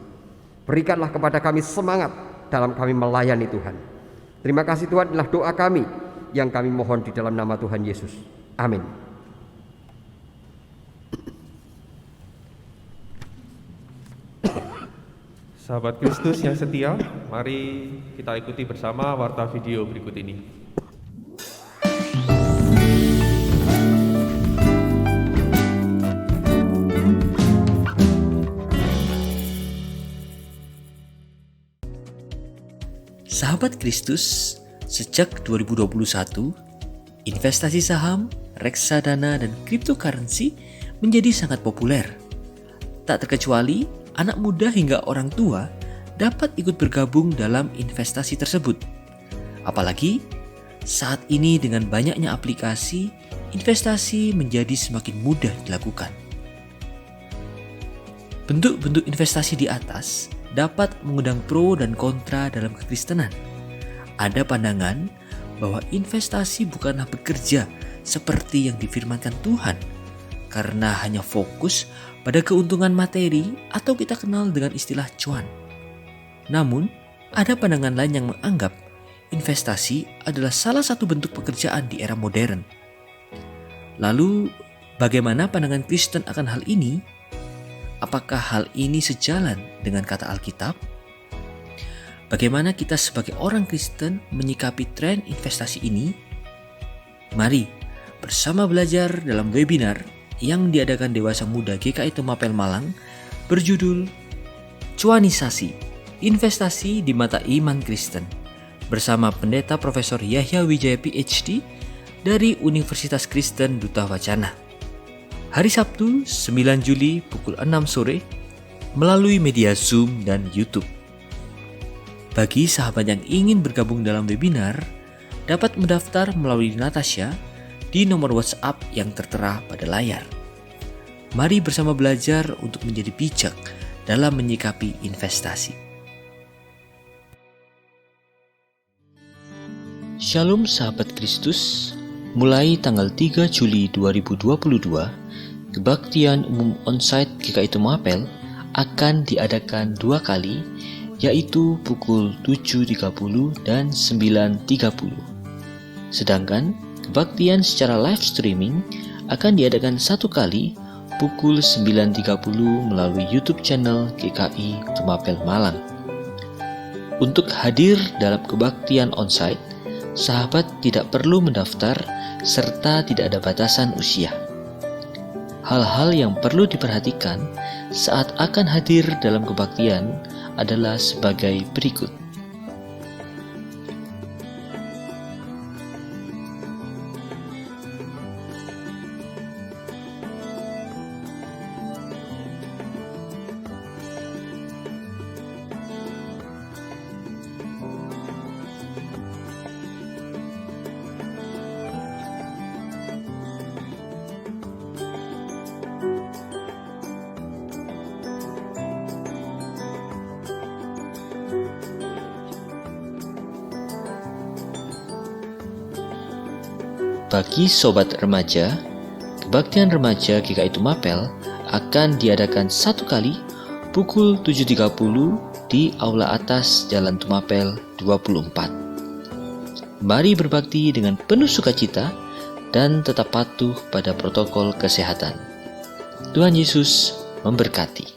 Berikanlah kepada kami semangat dalam kami melayani Tuhan. Terima kasih Tuhan, inilah doa kami yang kami mohon di dalam nama Tuhan Yesus. Amin. Sahabat Kristus yang setia, mari kita ikuti bersama warta video berikut ini. Sahabat Kristus, sejak 2021, investasi saham, reksadana, dan cryptocurrency menjadi sangat populer. Tak terkecuali, anak muda hingga orang tua dapat ikut bergabung dalam investasi tersebut. Apalagi saat ini dengan banyaknya aplikasi, investasi menjadi semakin mudah dilakukan. Bentuk-bentuk investasi di atas dapat mengundang pro dan kontra dalam kekristenan. Ada pandangan bahwa investasi bukanlah bekerja seperti yang difirmankan Tuhan, karena hanya fokus pada keuntungan materi atau kita kenal dengan istilah cuan. Namun, ada pandangan lain yang menganggap investasi adalah salah satu bentuk pekerjaan di era modern. Lalu, bagaimana pandangan Kristen akan hal ini? Apakah hal ini sejalan dengan kata Alkitab? Bagaimana kita sebagai orang Kristen menyikapi tren investasi ini? Mari bersama belajar dalam webinar yang diadakan Dewasa Muda GKI Tumapel Malang berjudul Cuanisasi, Investasi di Mata Iman Kristen bersama Pendeta Profesor Yahya Wijaya PhD dari Universitas Kristen Duta Wacana. Hari Sabtu 9 Juli pukul 6 sore melalui media Zoom dan YouTube. Bagi sahabat yang ingin bergabung dalam webinar, dapat mendaftar melalui Natasha di nomor WhatsApp yang tertera pada layar. Mari bersama belajar untuk menjadi bijak dalam menyikapi investasi. Shalom sahabat Kristus, mulai tanggal 3 Juli 2022, kebaktian umum onsite GKI Tumapel akan diadakan 2 kali, yaitu pukul 7.30 dan 9.30. Sedangkan kebaktian secara live streaming akan diadakan 1 kali pukul 9.30 melalui YouTube channel GKI Tumapel Malang. Untuk hadir dalam kebaktian onsite, sahabat tidak perlu mendaftar serta tidak ada batasan usia. Hal-hal yang perlu diperhatikan saat akan hadir dalam kebaktian adalah sebagai berikut. Bagi sobat remaja, kebaktian remaja GKI Tumapel akan diadakan 1 kali pukul 7.30 di Aula Atas Jalan Tumapel 24. Mari berbakti dengan penuh sukacita dan tetap patuh pada protokol kesehatan. Tuhan Yesus memberkati.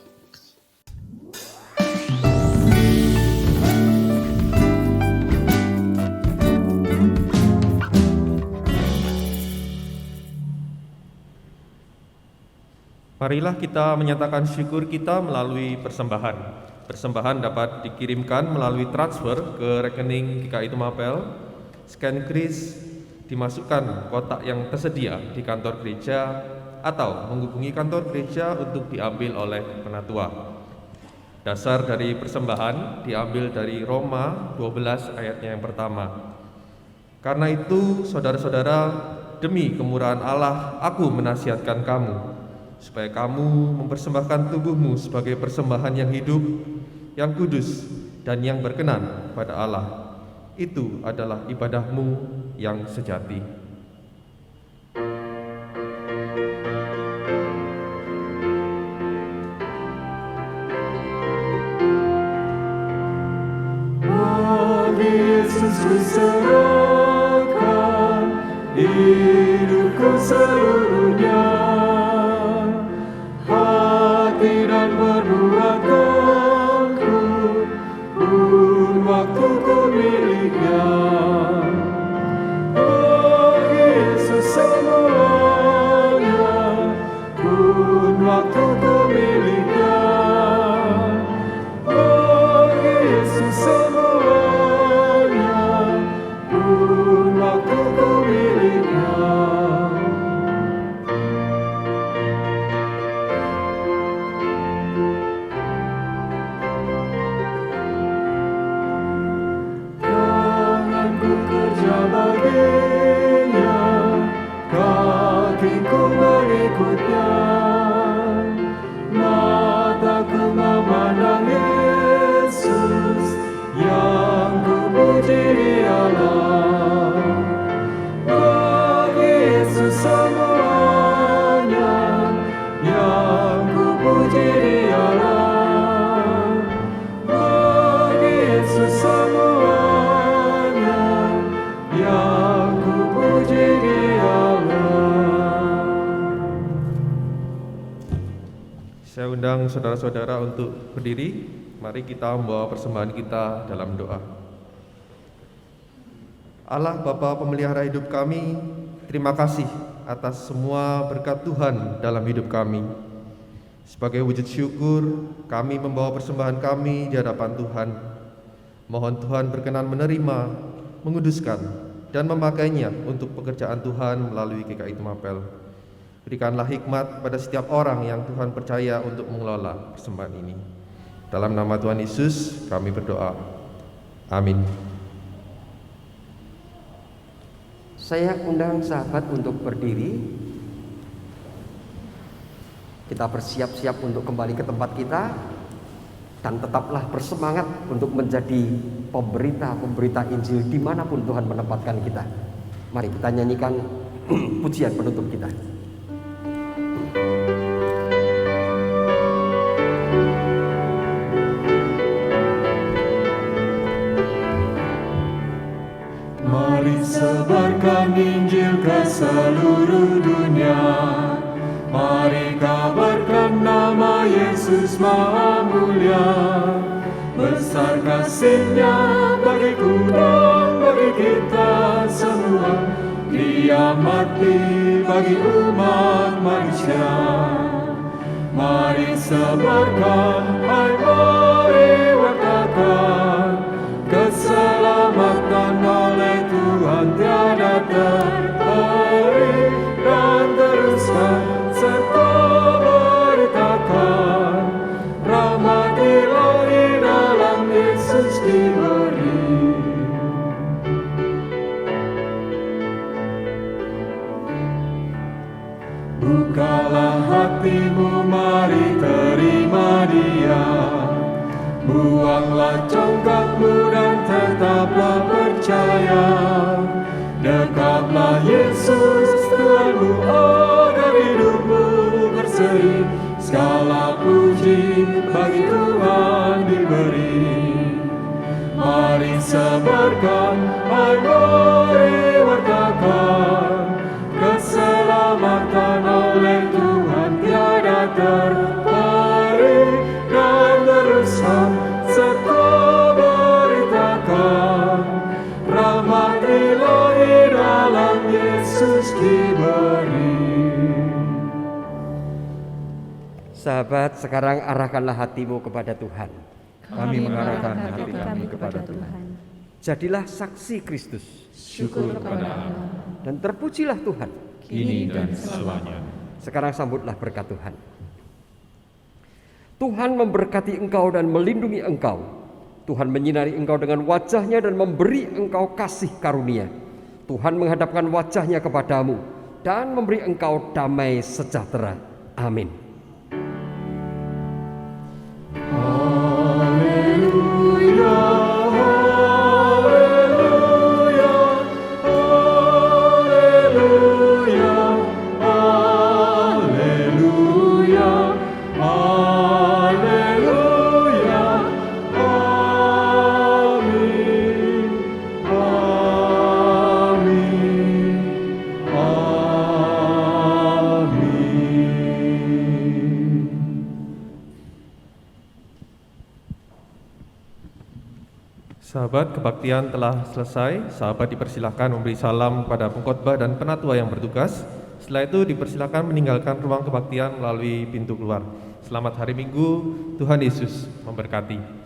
Marilah kita menyatakan syukur kita melalui persembahan. Persembahan dapat dikirimkan melalui transfer ke rekening GKI Tumapel, scan kris, dimasukkan kotak yang tersedia di kantor gereja, atau menghubungi kantor gereja untuk diambil oleh penatua. Dasar dari persembahan diambil dari Roma 12 ayatnya yang pertama. Karena itu, saudara-saudara, demi kemurahan Allah, aku menasihatkan kamu, supaya kamu mempersembahkan tubuhmu sebagai persembahan yang hidup, yang kudus, dan yang berkenan pada Allah. Itu adalah ibadahmu yang sejati. Bagi Yesus kuserahkan hidupku seluruhnya. Hati dan perbuatanku pun waktuku miliknya. Bagi Yesus semuanya pun waktuku miliknya. Bagi Yesus semuanya pun waktuku miliknya. Baginya, kakiku mengikutnya, mataku memandang Yesus yang kupuji Dialah. Bagi Yesus semuanya yang kupuji Dialah. Bagi Yesus semuanya yang kupuji Dialah. Saya undang saudara-saudara untuk berdiri. Mari kita membawa persembahan kita dalam doa. Allah Bapa pemelihara hidup kami, terima kasih atas semua berkat Tuhan dalam hidup kami. Sebagai wujud syukur, kami membawa persembahan kami di hadapan Tuhan. Mohon Tuhan berkenan menerima, menguduskan, dan memakainya untuk pekerjaan Tuhan melalui GKI Tumapel. Berikanlah hikmat pada setiap orang yang Tuhan percaya untuk mengelola persembahan ini. Dalam nama Tuhan Yesus kami berdoa. Amin. Saya undang sahabat untuk berdiri. Kita bersiap-siap untuk kembali ke tempat kita. dan tetaplah bersemangat untuk menjadi pemberita Injil dimanapun Tuhan menempatkan kita. Mari kita nyanyikan pujian penutup kita. Mari sebarkan Injil ke seluruh dunia. Mari kabarkan nama Yesus Maha Mulia. Besar kasih-Nya bagiku dan bagi kita semua. Dia mati bagi umat manusia. Mari sebarkan, hai mari wartakan, keselamatan oleh Tuhan tiada terperi, dan teruskan serta beritakan, rahmat Ilahi dalam Yesus diberi. Bukalah hatimu, mari terima Dia. Buanglah congkakmu dan tetaplah percaya. Dekatlah Yesus Tuhanmu agar hidupmu berseri. Segala puji bagi Tuhan diberi. Mari sebarkan, hai mari wartakan, keselamatan oleh Tuhan tiada terperi, dan teruskan serta beritakan, rahmat Ilahi dalam Yesus diberi. Sahabat, sekarang arahkanlah hatimu kepada Tuhan. Kami mengarahkan hati kami kepada Tuhan. Jadilah saksi Kristus Syukur kepada Allah, dan terpujilah Tuhan. kini dan selamanya. Sekarang sambutlah berkat Tuhan. Tuhan memberkati engkau dan melindungi engkau. Tuhan menyinari engkau dengan wajah-Nya dan memberi engkau kasih karunia. Tuhan menghadapkan wajah-Nya kepadamu dan memberi engkau damai sejahtera. Amin. Sahabat, kebaktian telah selesai. Sahabat dipersilahkan memberi salam pada pengkhotbah dan penatua yang bertugas. Setelah itu dipersilahkan meninggalkan ruang kebaktian melalui pintu keluar. Selamat hari Minggu, Tuhan Yesus memberkati.